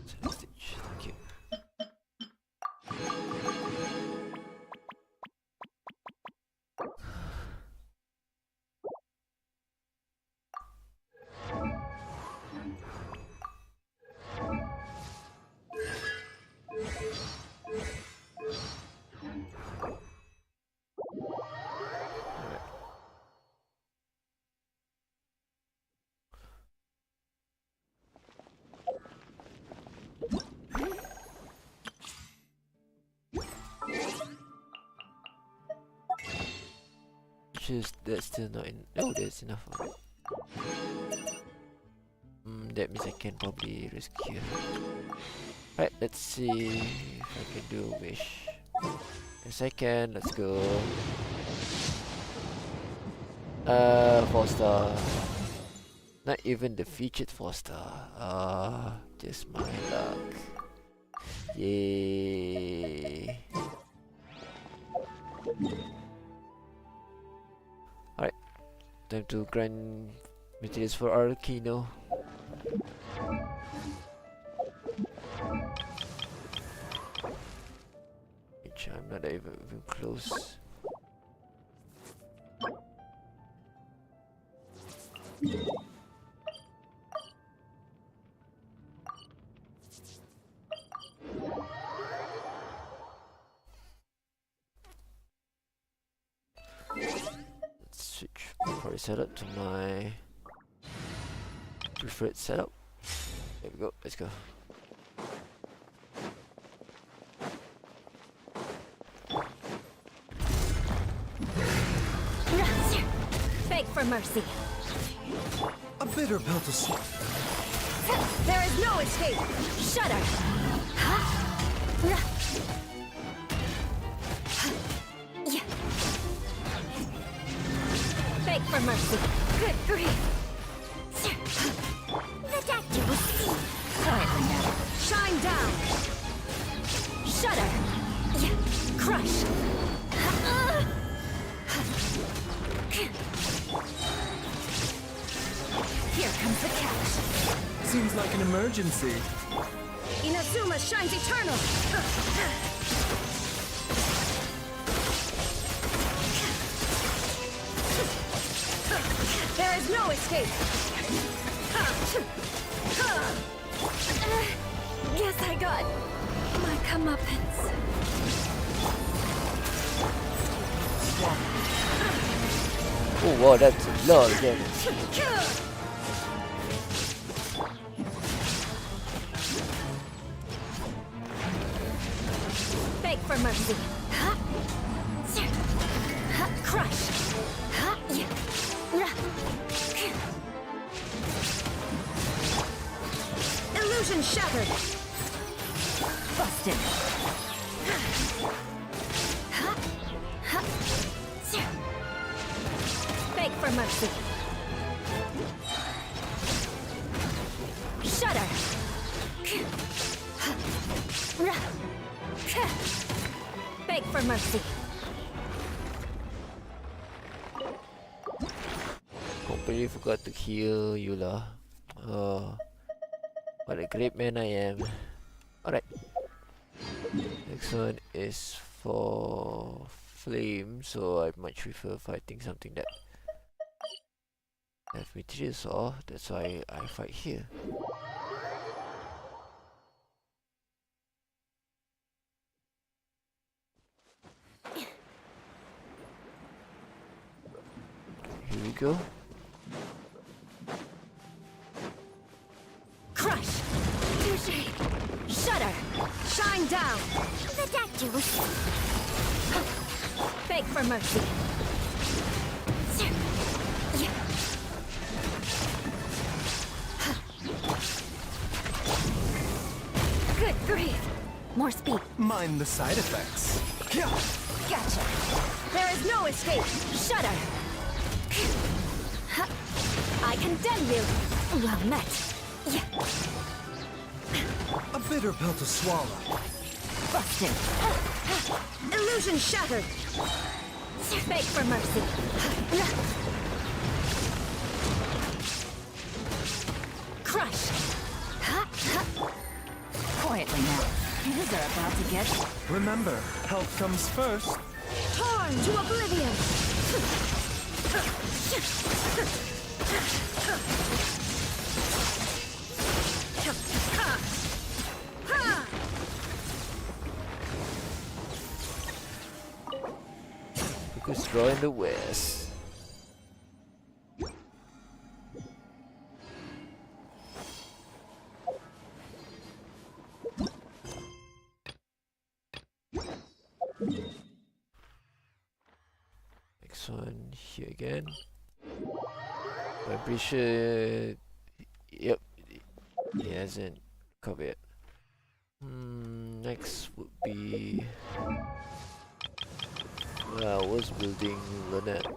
Select stage. Thank you. Just that's still not in. Oh, there's enough of it. That means I can probably rescue. Right, let's see if I can do a wish. Yes, I can. Let's go. 4-star. Not even the featured 4-star. Just my luck. Yay. Alright, time to grind materials for our Kino. Which I'm not even close. set up to my preferred setup. There we go. Let's go. Beg for mercy. A bitter pill to swallow. There is no escape. Shudder. Beg for mercy. Good grief. The doctor will see. Quietly now. Shine down. Shudder. Crush. Here comes the catch. Seems like an emergency. Inazuma shines eternal. There is no escape. Guess I got my comeuppance. Oh wow, that's a lot of damage. Beg for mercy. Crush. Illusion shattered. Busted. Beg for mercy. Shudder. Beg for mercy. Completely forgot to heal Eula. Oh, what a great man I am. Alright. Next one is for flame, so I much prefer fighting something that have materials or that's why I fight here. Here we go. Crush. Touche. Shudder. Shine down. The doctor will see. Beg for mercy. Good grief. More speed. Mind the side effects. Gotcha. There is no escape. Shudder. I condemn you. Well met. A bitter pill to swallow. Busted. Illusion shattered. Beg for mercy. Crush. Quietly now. These are about to get Remember, health comes first. torn to oblivion. Because draw in the west. Next one here again. I'm pretty sure. Yep, he hasn't covered it. Next would be. Well, I was building Lynette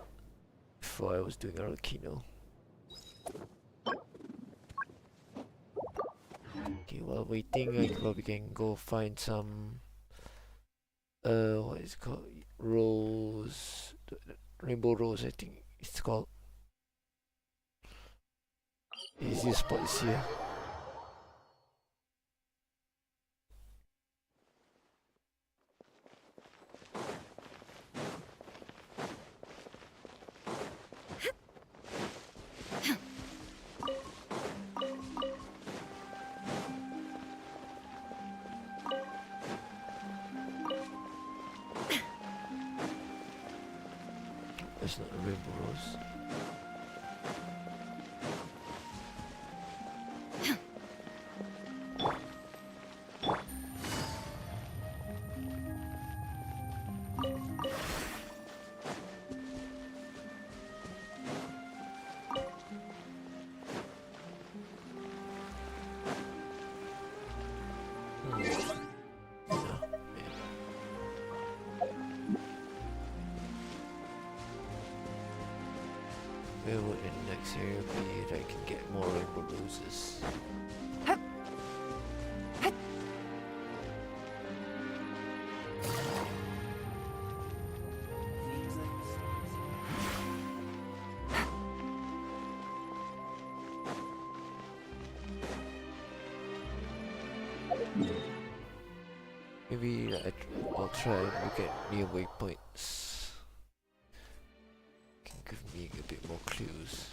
before I was doing Arakino. Okay, while waiting, I probably can go find some. What is it called? Rose. Rainbow Rose, I think it's called. Easiest spot is here. That's not a rainbow rose. therapy that I can get more rainbow bruises. Maybe I'll try and look at new waypoints. Can give me a bit more clues.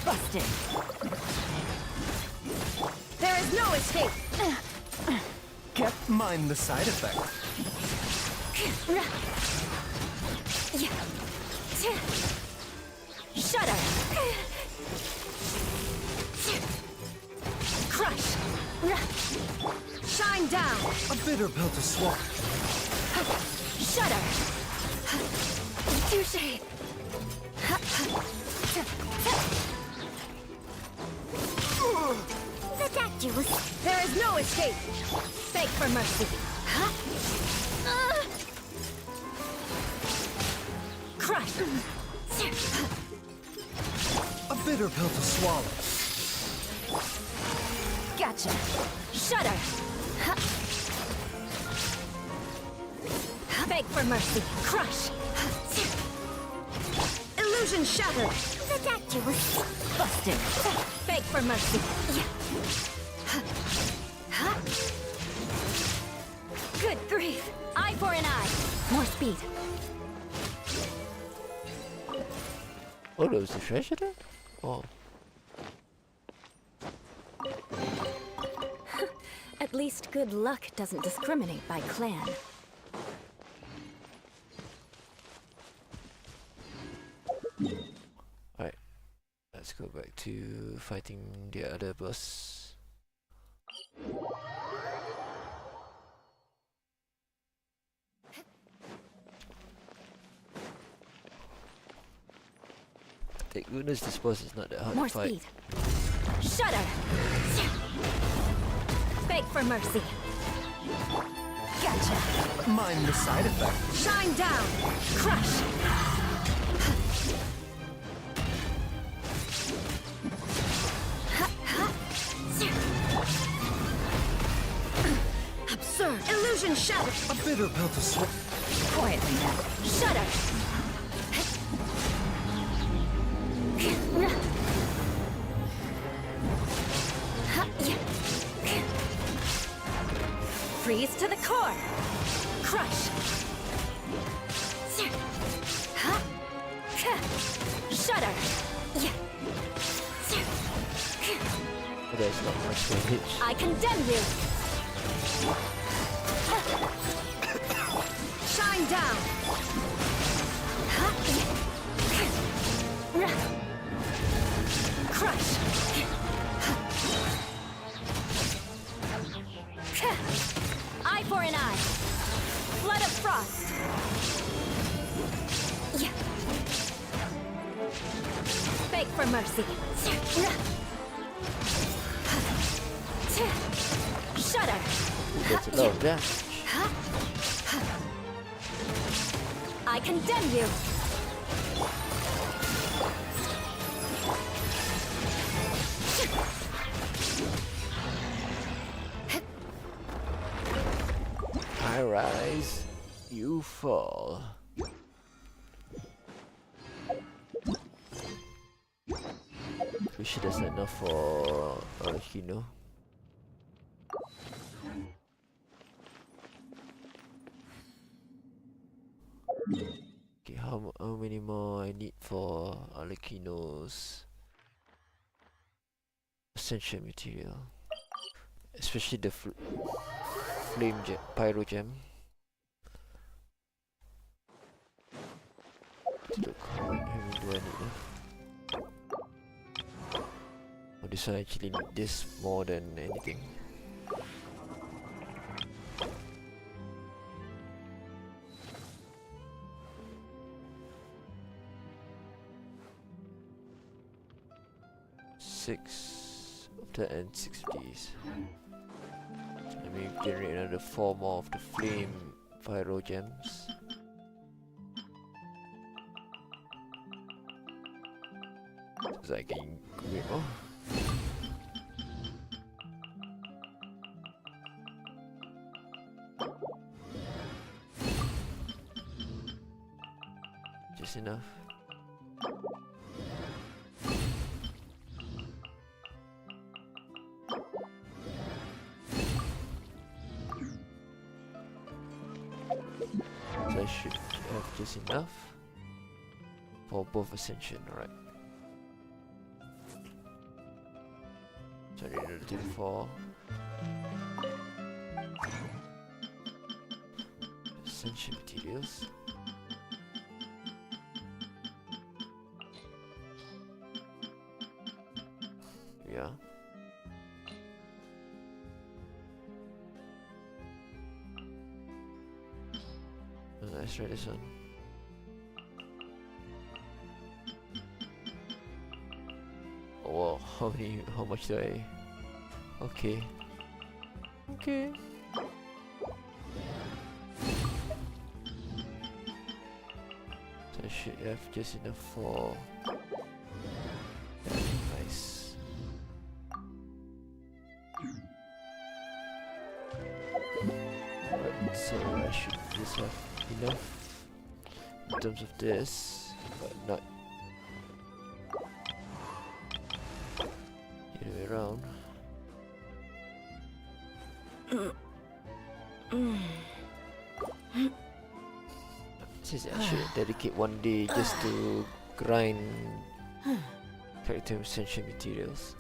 Busted. There is no escape. Can't mind the side effect. Shudder. Crush. Shine down. A bitter pill to swallow. Shudder. Touche. Ridiculous. There is no escape. Beg for mercy. Crush. A bitter pill to swallow. Gotcha. Shudder. Beg for mercy. Crush. Illusion shattered. Ridiculous. Busted. Beg for mercy. Good grief. Eye for an eye. More speed. Oh, there was a treasure there? Oh. At least good luck doesn't discriminate by clan. Alright. Let's go back to fighting the other boss. Thank goodness this boss is not that hard More to fight. speed. Shudder. Beg for mercy. Gotcha. Mind the side effect. Shine down. Crush. Absurd. Illusion shattered. A bitter pill to swallow. Quietly now. Shudder. Freeze to the core. Crush. Shudder. But there's not much damage. I condemn you. Shine down. Crush. Eye for an eye. Flood of frost. Beg for mercy. Shudder. That's a lot of damage. I condemn you. I rise, you fall. Pretty sure that's not enough for Hino. Okay, how many more I need for Alekino's essential material? Especially the flame gem, pyro gem. Look, how many do I need? Or this I actually need this more than anything. 6 of that and 6 of these. Let me generate another 4 more of the flame pyro gems. So I can create more. Just enough. So I should have just enough for both ascension, alright. So I need another 34. Ascension materials. Yeah. Let's try this one. Oh, how much do I? Okay. Okay. So I should have just enough for that. Nice. Right, so I should just have enough in terms of this, but not the other way around. Says I should dedicate one day just to grind character essential materials.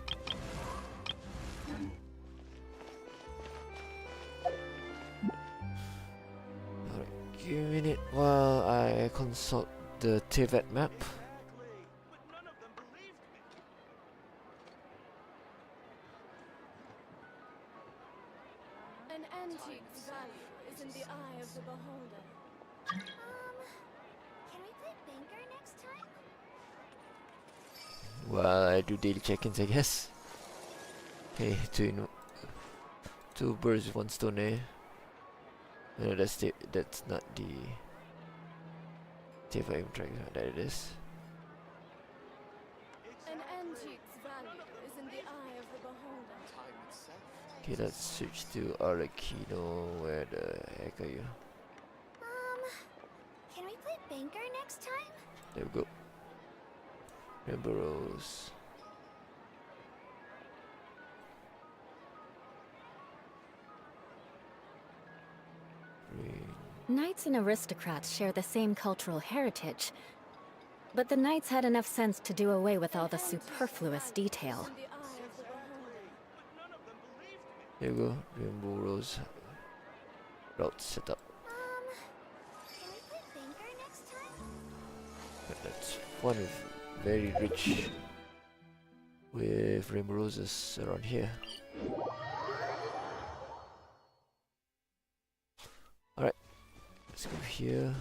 Give me a minute while I consult the Teyvat map. An antique's value is in the eye of the beholder. Can we play banker next time? Well, I do daily check-ins, I guess. Okay, two birds with one stone, eh? No, that's not the Teyvat track. That it is. An antique's value is in the eye of the beholder. Okay, let's switch to Arakino. Where the heck are you? Can we play banker next time? There we go. Rainbow Rose. Green. Knights and aristocrats share the same cultural heritage, but the knights had enough sense to do away with all the superfluous detail. In the eye of the beholder. There you go. Rainbow Rose route set up. Can we play banker next time? But that's one is very rich with rainbow roses around here. Alright, let's go here.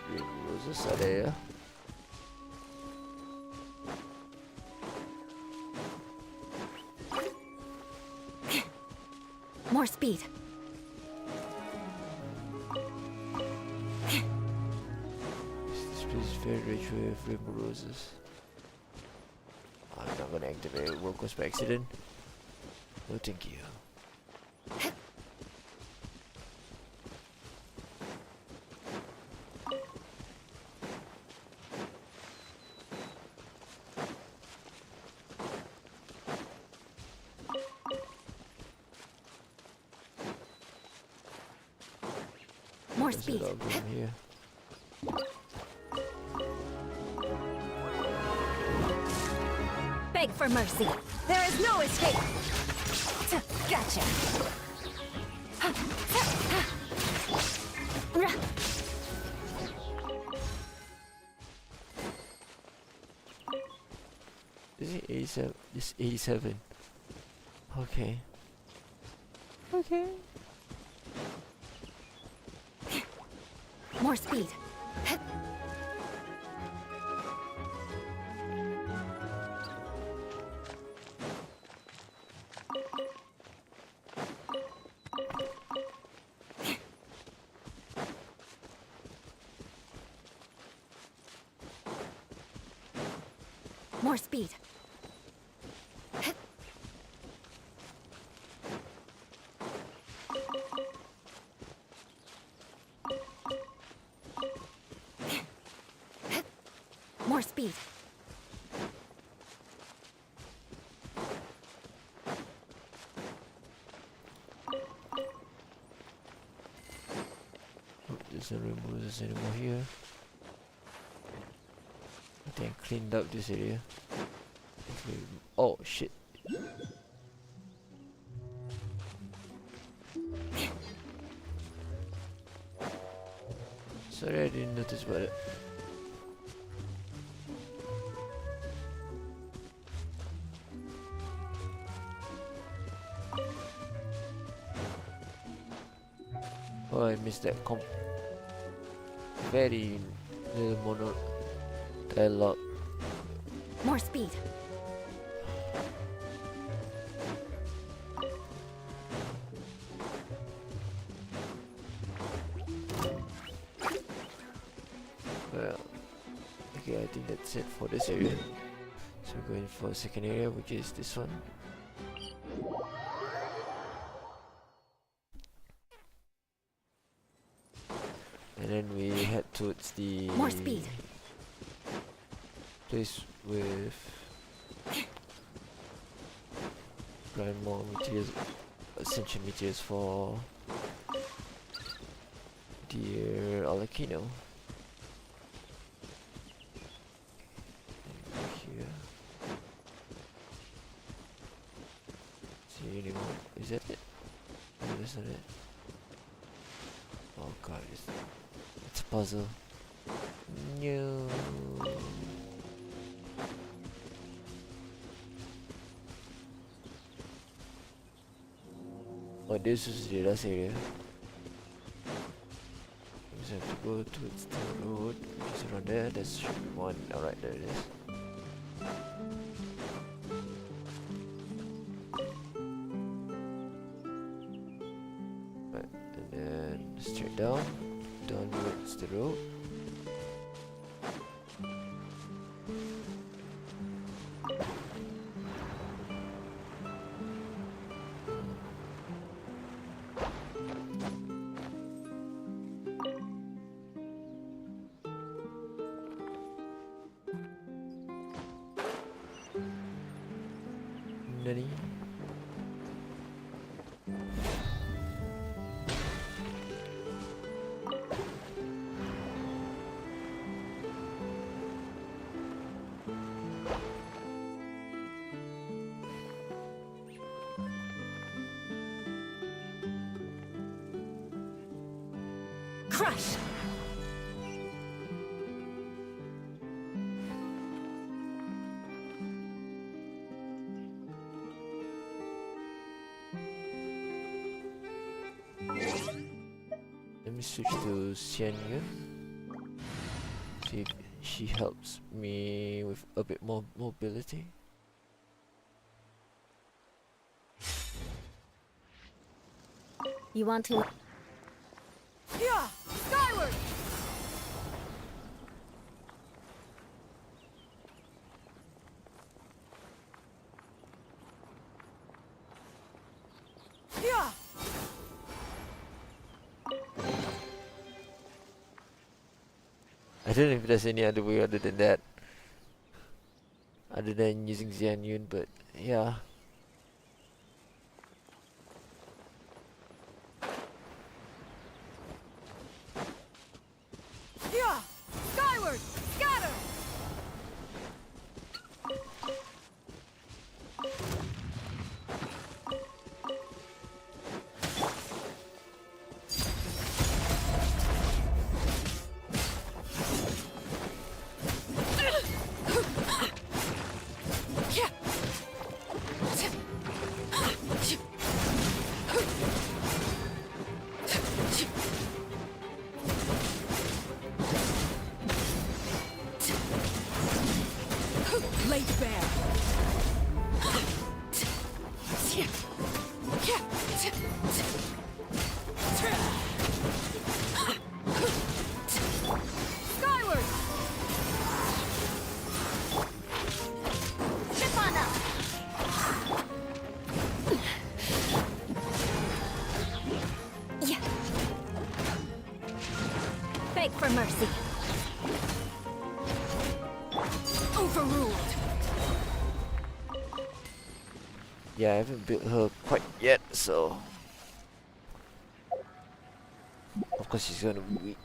Rainbow roses are there. More speed. This place is very rich with rainbow roses. I'm not gonna activate World Quest by accident. No thank you. More There's a speed. dog in here. Beg for mercy. There is no escape. Gotcha. Is it 87? This 87. Okay. Okay. More speed. More speed. More speed. There's no rainbows anymore here. I think I cleaned up this area. Oh shit. Sorry, I didn't notice about it. Oh, I missed that very little mono dialogue. More speed. Well, okay, I think that's it for this area. So we're going for the second area, which is this one. And then we head towards the More speed. place with grind more materials, ascension materials for dear Alakino. Here. See anymore? Is that it? No, that's not it. Oh god, it's a puzzle. No. Oh, this is the last area. We just have to go towards the road, which is around there. There should be one. Alright, there it is. Right, and then straight down towards the road. Nani? Crush! Let me switch to Xian Yun. See if she helps me with a bit more mobility. You want to... Yeah! Skyward! Yeah! I don't know if there's any other way other than that. Other than using Xian Yun, but yeah. Yeah! Skyward! Scatter! Beg for mercy. Overruled. Yeah, I haven't built her quite yet, so of course she's gonna be weak.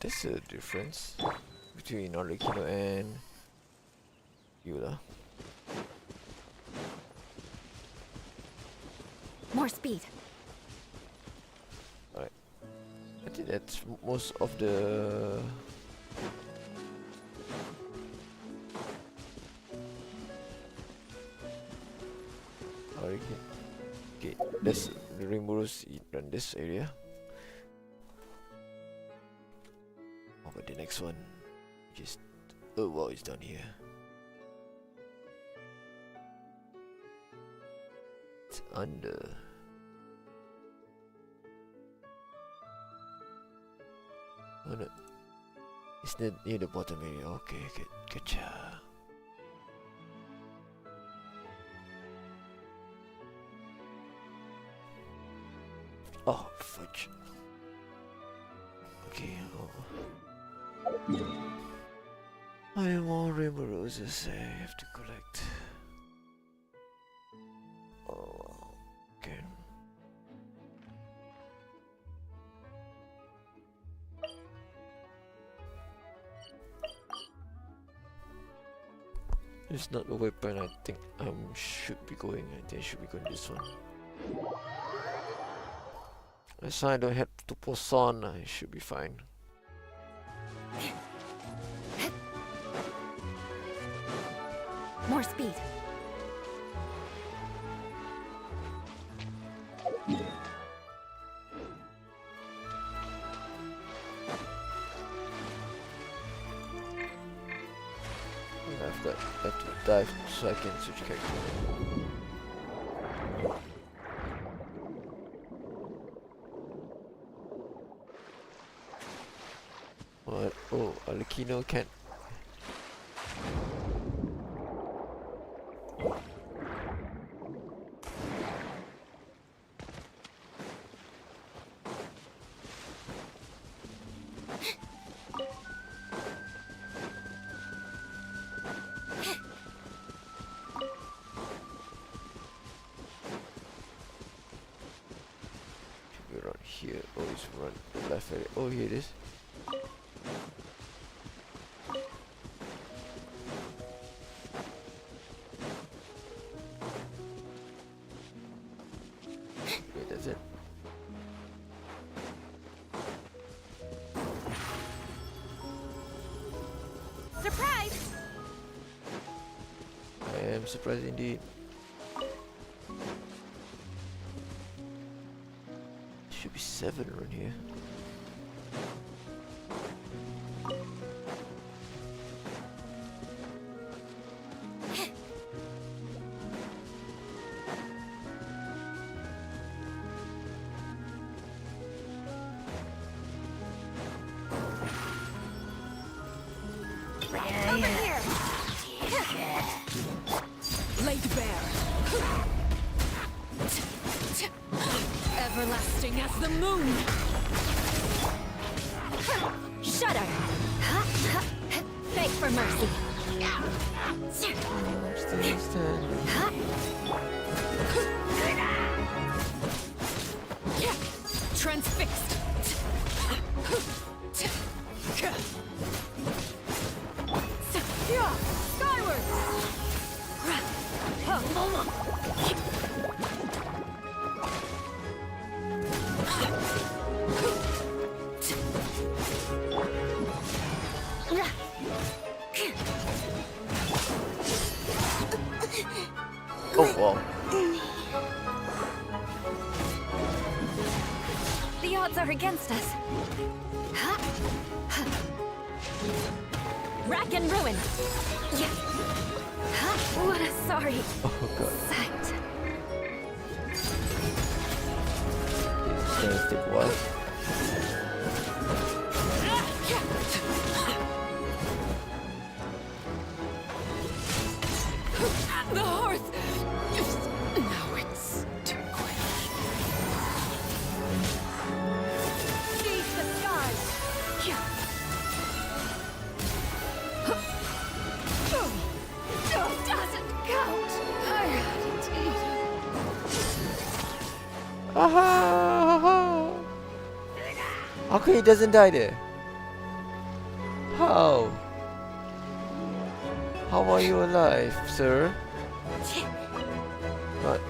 There's a difference between Arlecchino and Eula. More speed. Alright. I think that's most of the okay, that's the Rimurus in this area. How about the next one? Just oh wow, it's down here. It's under. Oh no, it's near the bottom area. Okay, good, gotcha. Oh, fudge. Okay, I have more rainbow roses I have to collect. Oh, okay. It's not the weapon I think I should be going. I think I should be going this one. As I don't have to post on, I should be fine. More speed. I have to dive so I can switch character. What? Oh, Arlecchino can't. Around here. Oh, it's run the left area. Oh, here it is. Okay, that's it. Surprise! I am surprised indeed. Should be 7 around here. Over here! Laid bare. Everlasting as the moon. Shudder. Beg for mercy. Still standing. Transfixed. Skyward. Oh wow. The odds are against us. Rack and ruin. Yeah. What a sorry sight. It's gonna take a while. The hearth! Now it's too quick. Seize the skies. Doesn't count! Aha! How come he doesn't die there? How? How are you alive, sir? Not.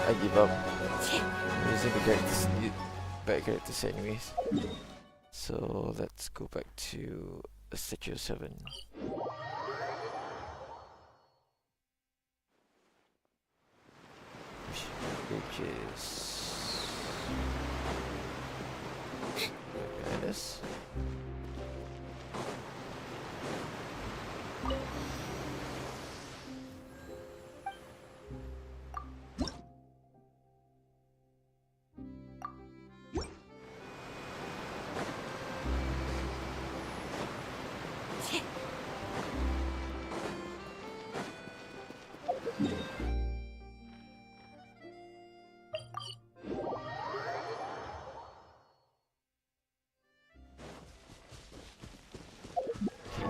I give up. I'm using the characters, bad characters anyways. So let's go back to a statue 7. Which is behind us.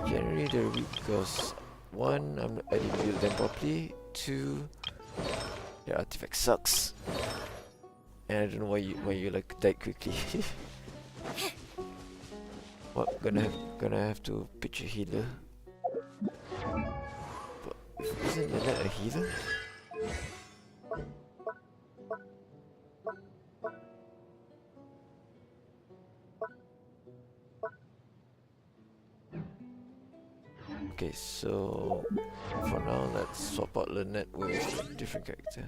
Generally they're weak because 1, I didn't build them properly. 2, their artifact sucks. And I don't know why you like died quickly. What, gonna have to pitch a healer? But isn't that a healer? Okay, so for now let's swap out Lynette with a different character.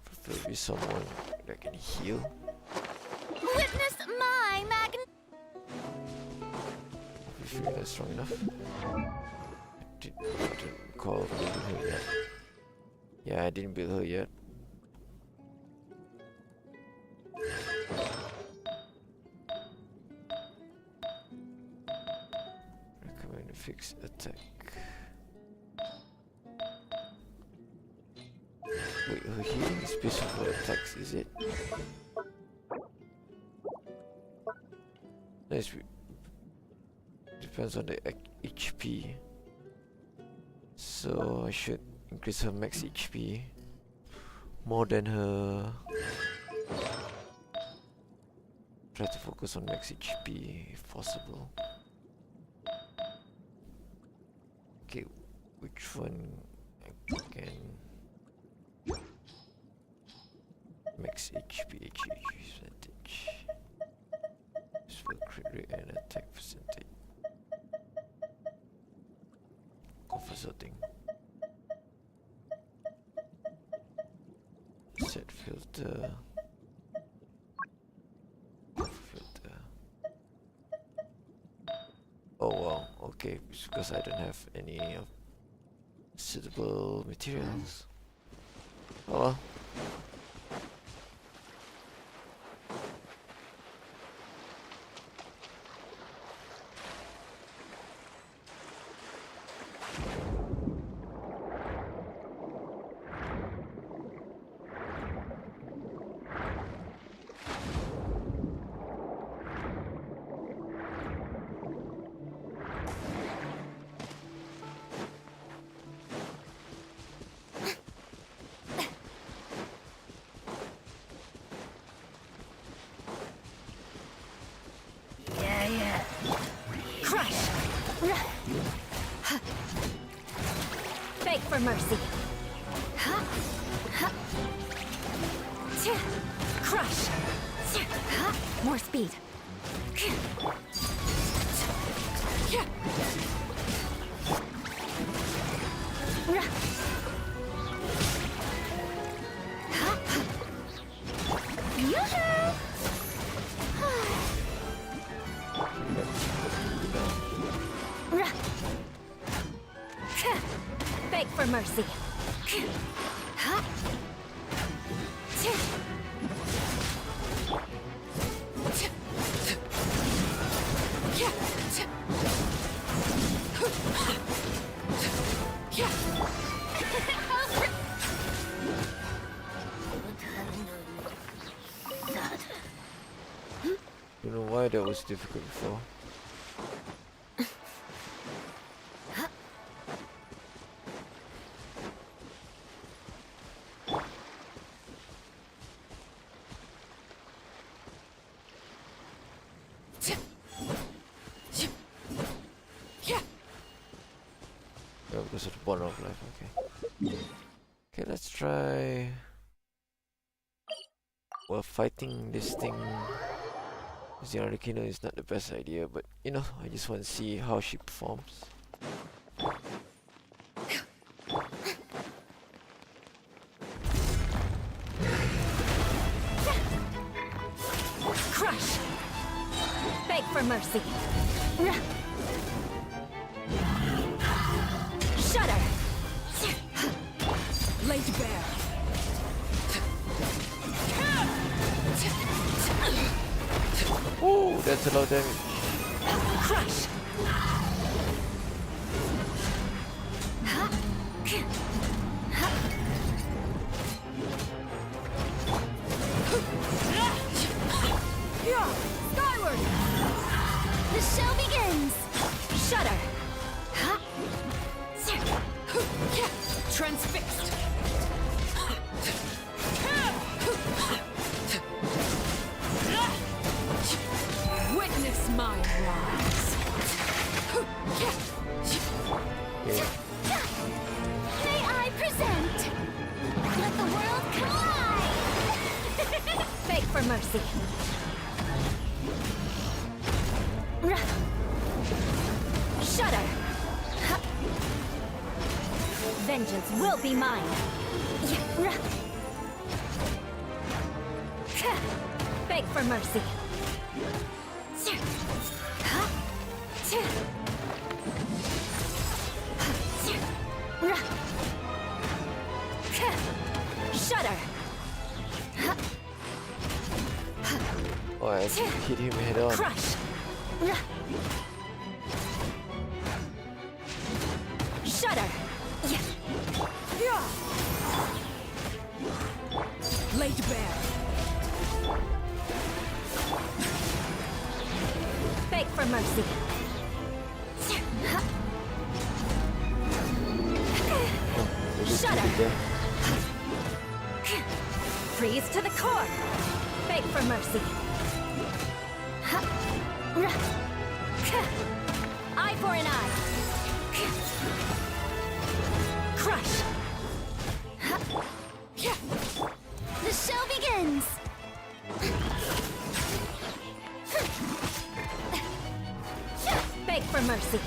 Preferably someone that can heal. Witness my If you're not strong enough. I didn't recall building her yet. Yeah, I didn't build her yet. Recommend fix attack. Wait, her healing is based on her attacks, is it? Nice. Depends on the HP. So I should increase her max HP more than her. Try to focus on max HP if possible. Okay, which one I can max HP percentage? Spell crit rate and attack percentage. Go for sorting. Set filter. Filter. Oh wow, okay, it's because I don't have any suitable materials. Oh well. Crush! Beg for mercy. Crush! More speed. Beg for mercy. Don't know why that was difficult before. Oh, because of the bond of life, okay. Okay, let's try. Well, fighting this thing with the Arlecchino is not the best idea, but you know, I just want to see how she performs. Crush! Beg for mercy. Shudder! Laid bare. Oh, that's a lot of damage. Crush! Skyward! The show begins! Shudder! Transfixed. Witness my rise. Yeah. May I present? Let the world collide! Beg for mercy. Shudder! Vengeance will be mine. Beg for mercy. Shudder! Oh, I hit him head on. Crush! Shudder! Laid bare. Beg for mercy. Shudder! Freeze to the core! Beg for mercy. Eye for an eye. Crush! The show begins! Beg for mercy.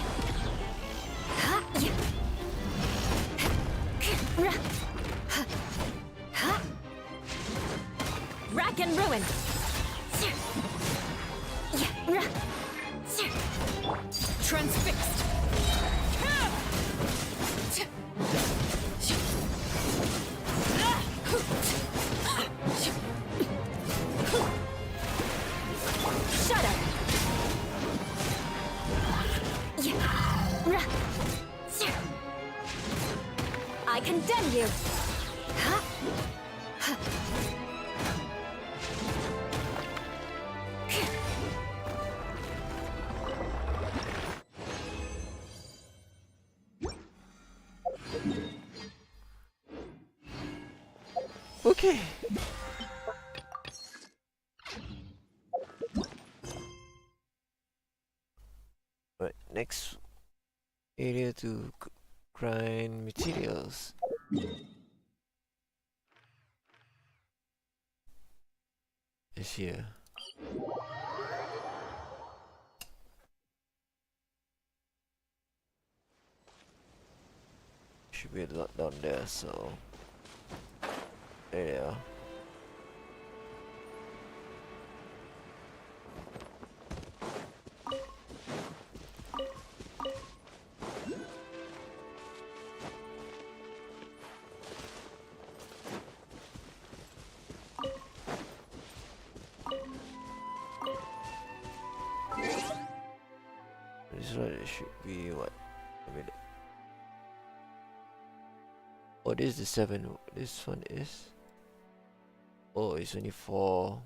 Rack and ruin. Transfixed. Shudder. I condemn you. Okay. Right, next area to grind materials. Is here. Should be a lot down there, so there they are. it should be what? A minute. Oh, this is the 7. This one is. Oh, it's only 4.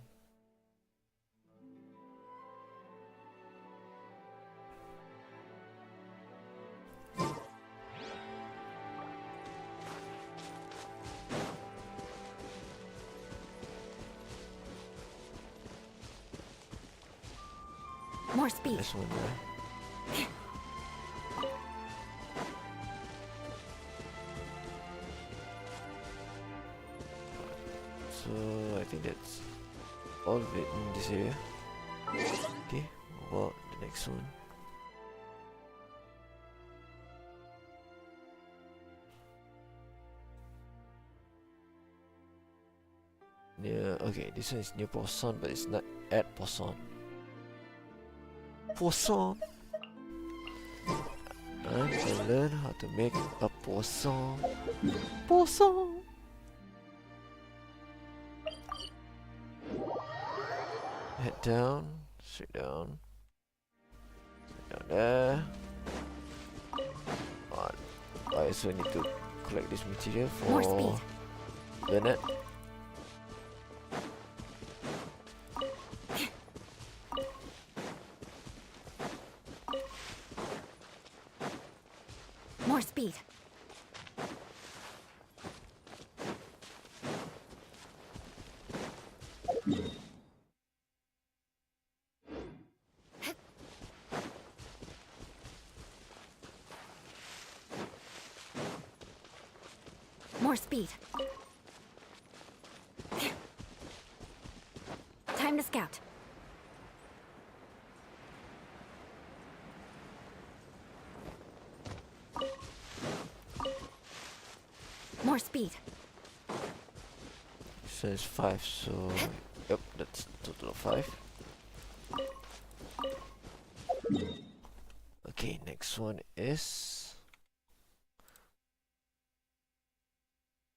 More speed. This one, right? So I think that's all of it in this area. Okay, what about the next one? Near, okay, this one is near Poisson, but it's not at Poisson. Poisson! I'm gonna learn how to make a poisson. Poisson! Head down, straight down. Straight down there. On. I also need to collect this material More for speed. Bernard. More speed. More speed. Time to scout. More speed. Says 5, so yep, that's total of 5. Okay, next one is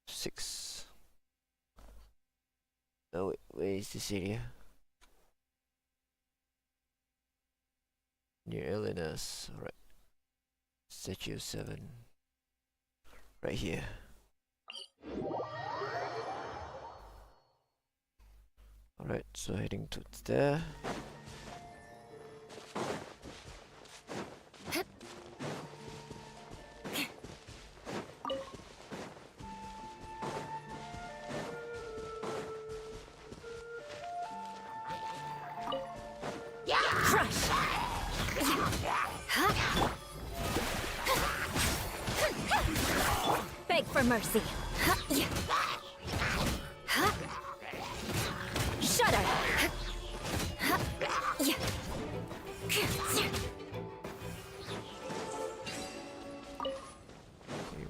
6. Oh wait, where is this area? Near Elena's, alright. Statue of 7. Right here. Alright, so heading towards there. Crush! Beg for mercy. Shudder! Okay,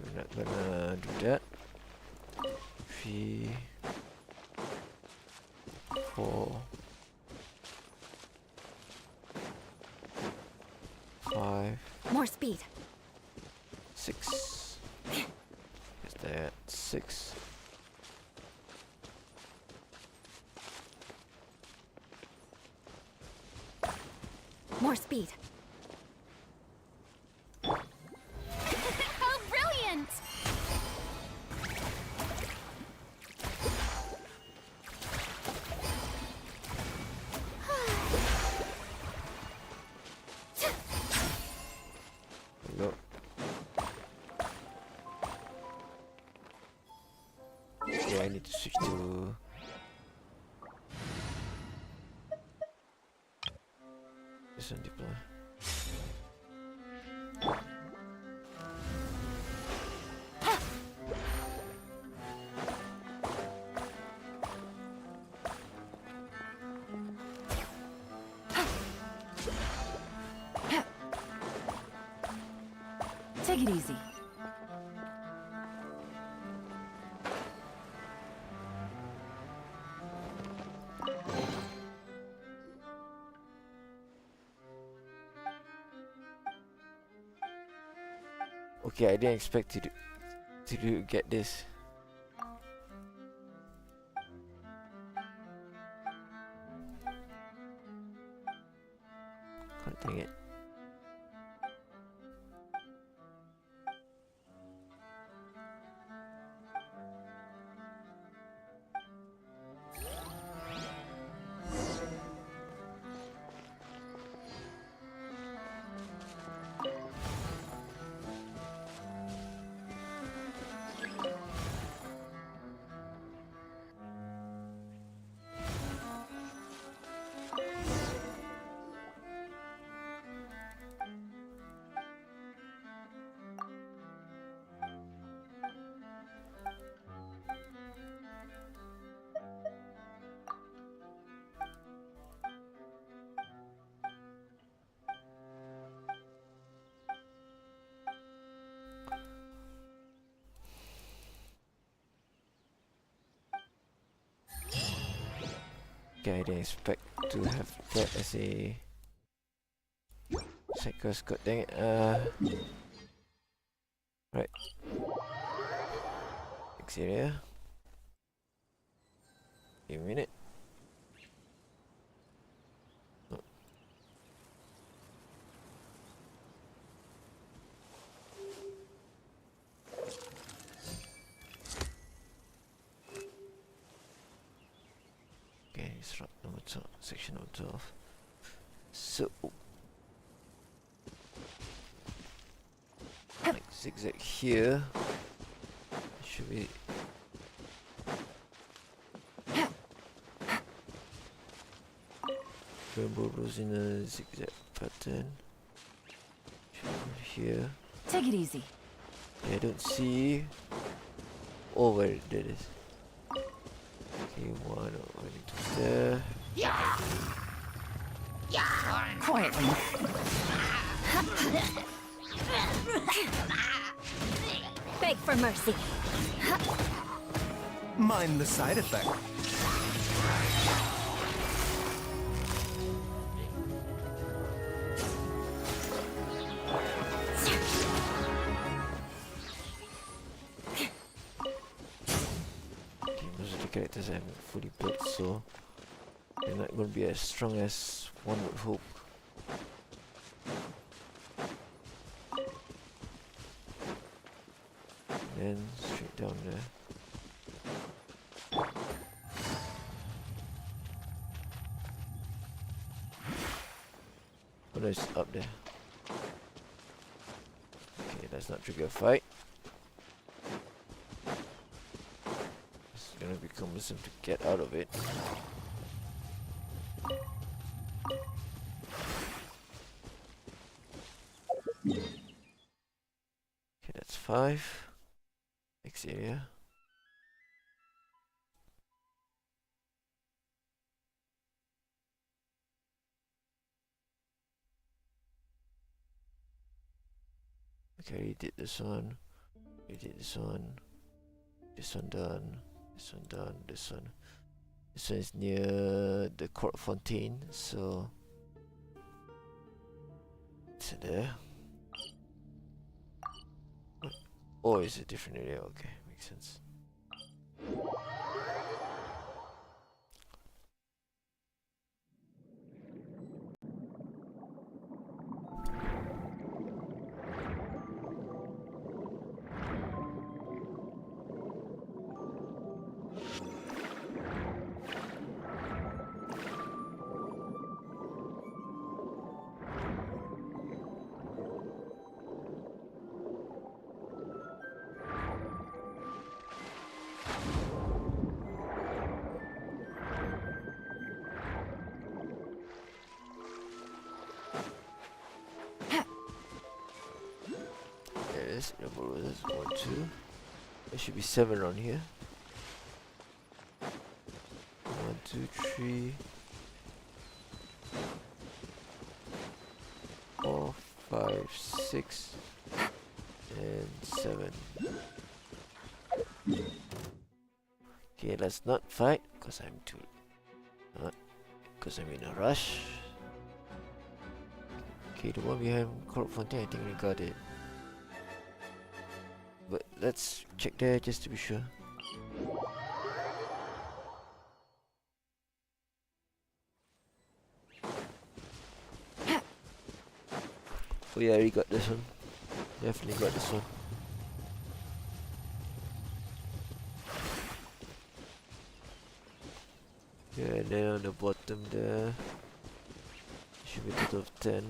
we're not gonna do that. 3, 4, 5, More speed. 6. Is that 6? More speed. Oh, brilliant! There we go. Yeah, I need to switch to this one deploy. Take it easy. Okay, I didn't expect to get this. God dang it. Okay, I didn't expect to have that as a second code. Dang it. Right. Next area. Give me a minute. Oh. Okay, it's route number 12, section number 12. So, like zigzag here. Should be. Rainbow rose in a zigzag pattern. Should be here. Take it easy. I don't see. Oh, where that is. Okay, one over to there. Quietly. Beg for mercy. Mind the side effect. Okay, most of the characters I haven't fully built, so they're not going to be as strong as one would hope. And then straight down there. Oh no, it's up there. Okay, let's not trigger a fight. It's gonna be cumbersome to get out of it. Okay, that's 5. Next area. Okay, I already did this one. I did this one. This one done. This one done. This one. This one is near the court fontaine, so it's there. Oh, it's a different area. Okay, makes sense. Yes, number roses. 1, 2. There should be 7 on here. 1, 2, 3, 4, 5, 6, and 7. Okay, let's not fight because I'm too not because I'm in a rush. Okay, the one behind Court Fontaine, I think we got it. But let's check there just to be sure. Oh yeah, I already got this one. Definitely got this one. Yeah, and then on the bottom there should be a total of 10.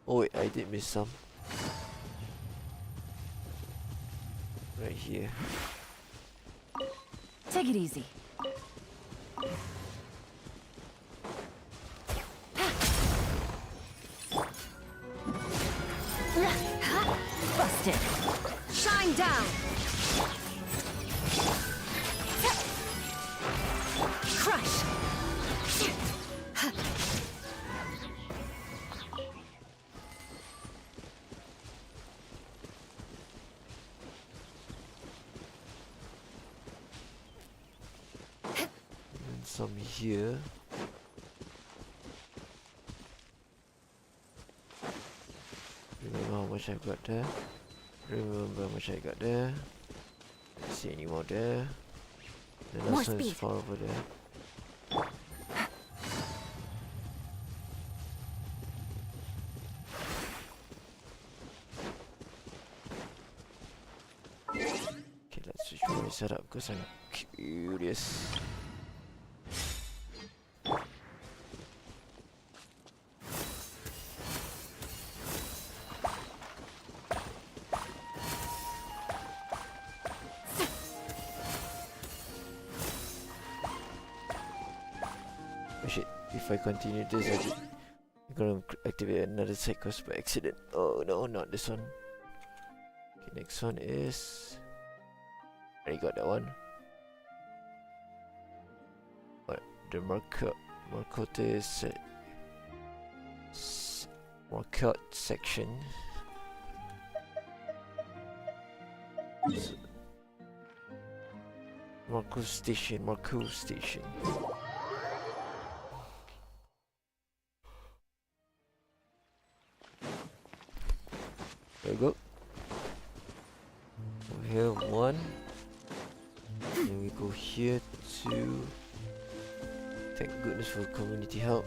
Oh wait, I did miss some. Right here. Take it easy. Busted. Shine down. Crush. some here. Remember how much I got there. Remember how much I got there. Don't see any more there. The More last one is speed. far over there. Okay, let's switch my setup because I'm curious. Oh shit, if I continue this, I'm gonna activate another side quest by accident. Oh no, not this one. Okay, next one is... I already got that one. What? The Marcote Marcotte section. Marco Station. There we go. Over here, 1. Then we go here, 2. Thank goodness for community help.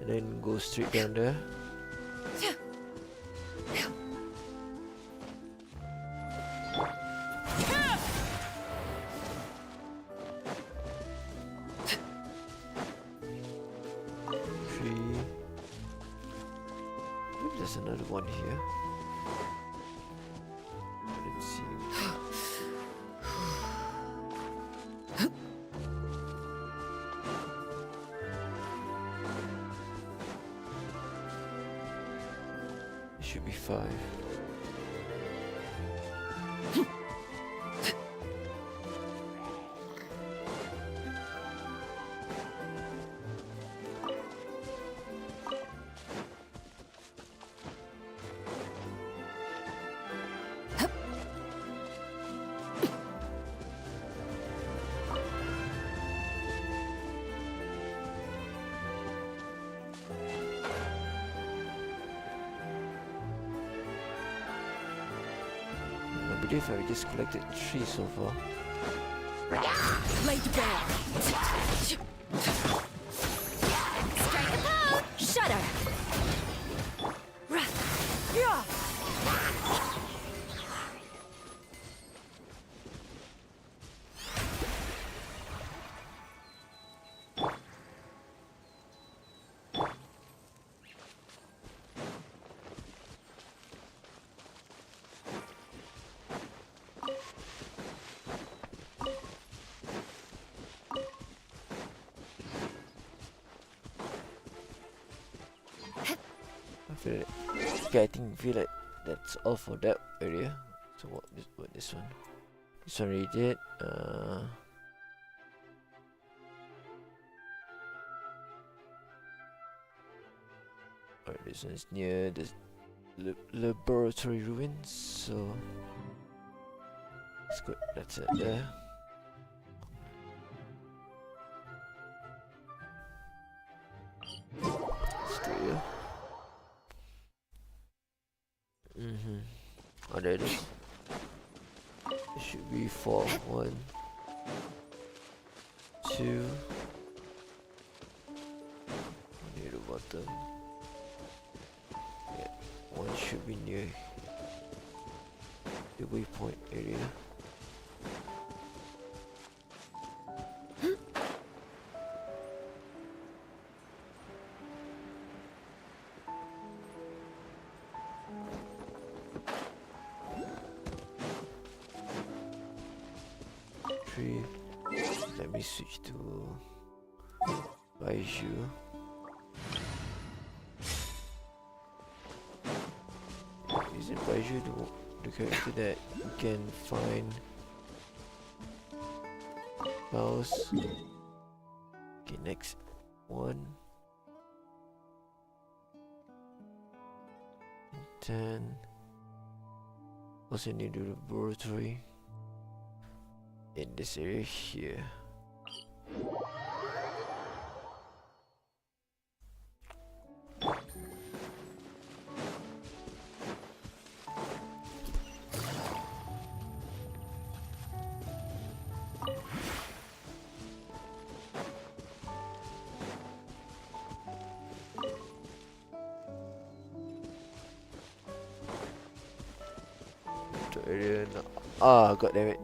And then go straight down there. There's another one here. Let's see. It should be 5. I believe I just collected 3 so far. Laid bare. Strike a pose. Shudder. Yeah. Okay, I feel like that's all for that area. So what this one? This one already did. Alright, this one is near the laboratory ruins, so that's good. That's it there. Straight here. Oh, there it is. It should be 4. 1, 2. Near the bottom. Yeah, 1 should be near the waypoint area. Let me switch to Baiju. Isn't Baiju the character that you can find mouse? Okay, next one. 10. Also need the laboratory in this area here. Area. Ah, god damn it.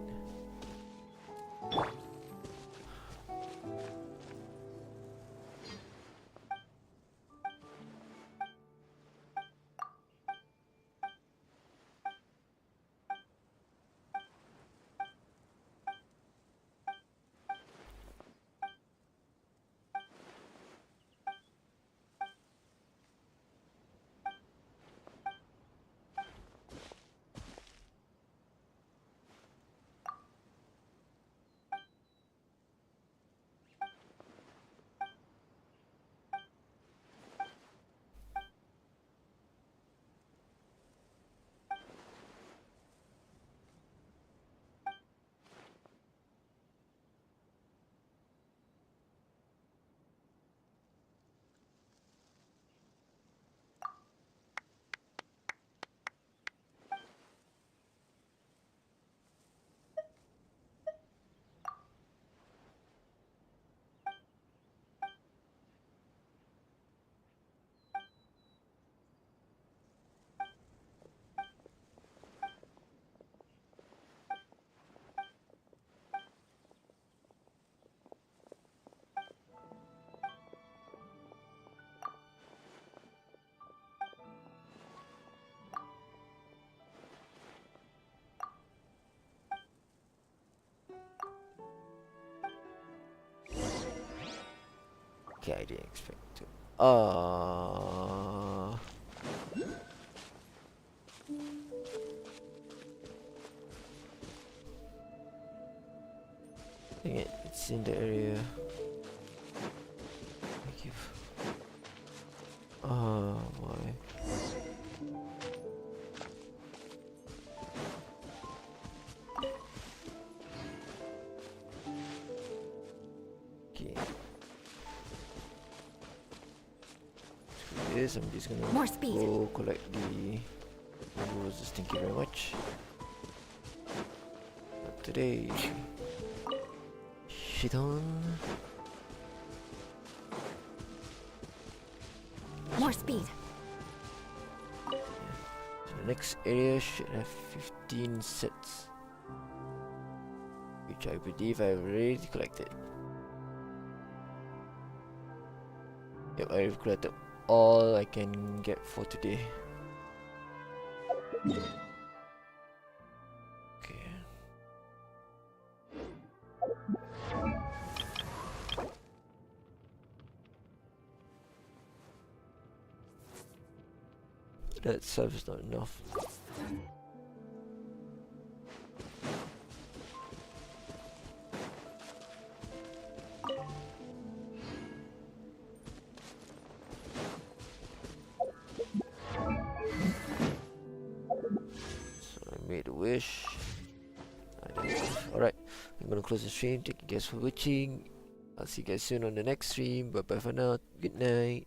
Okay, I didn't expect to. Dang it, it's in the area. Thank you. Why? Okay. Screw this, I'm just gonna More speed. go collect the roses. Thank you very much. Not today. Shit on. More speed. So the next area should have 15 sets, which I believe I've already collected. Yep, I've collected all I can get for today. Okay. That itself is not enough. So I made a wish. Alright, I'm gonna close the stream. Thank you guys for watching. I'll see you guys soon on the next stream. Bye bye for now. Good night.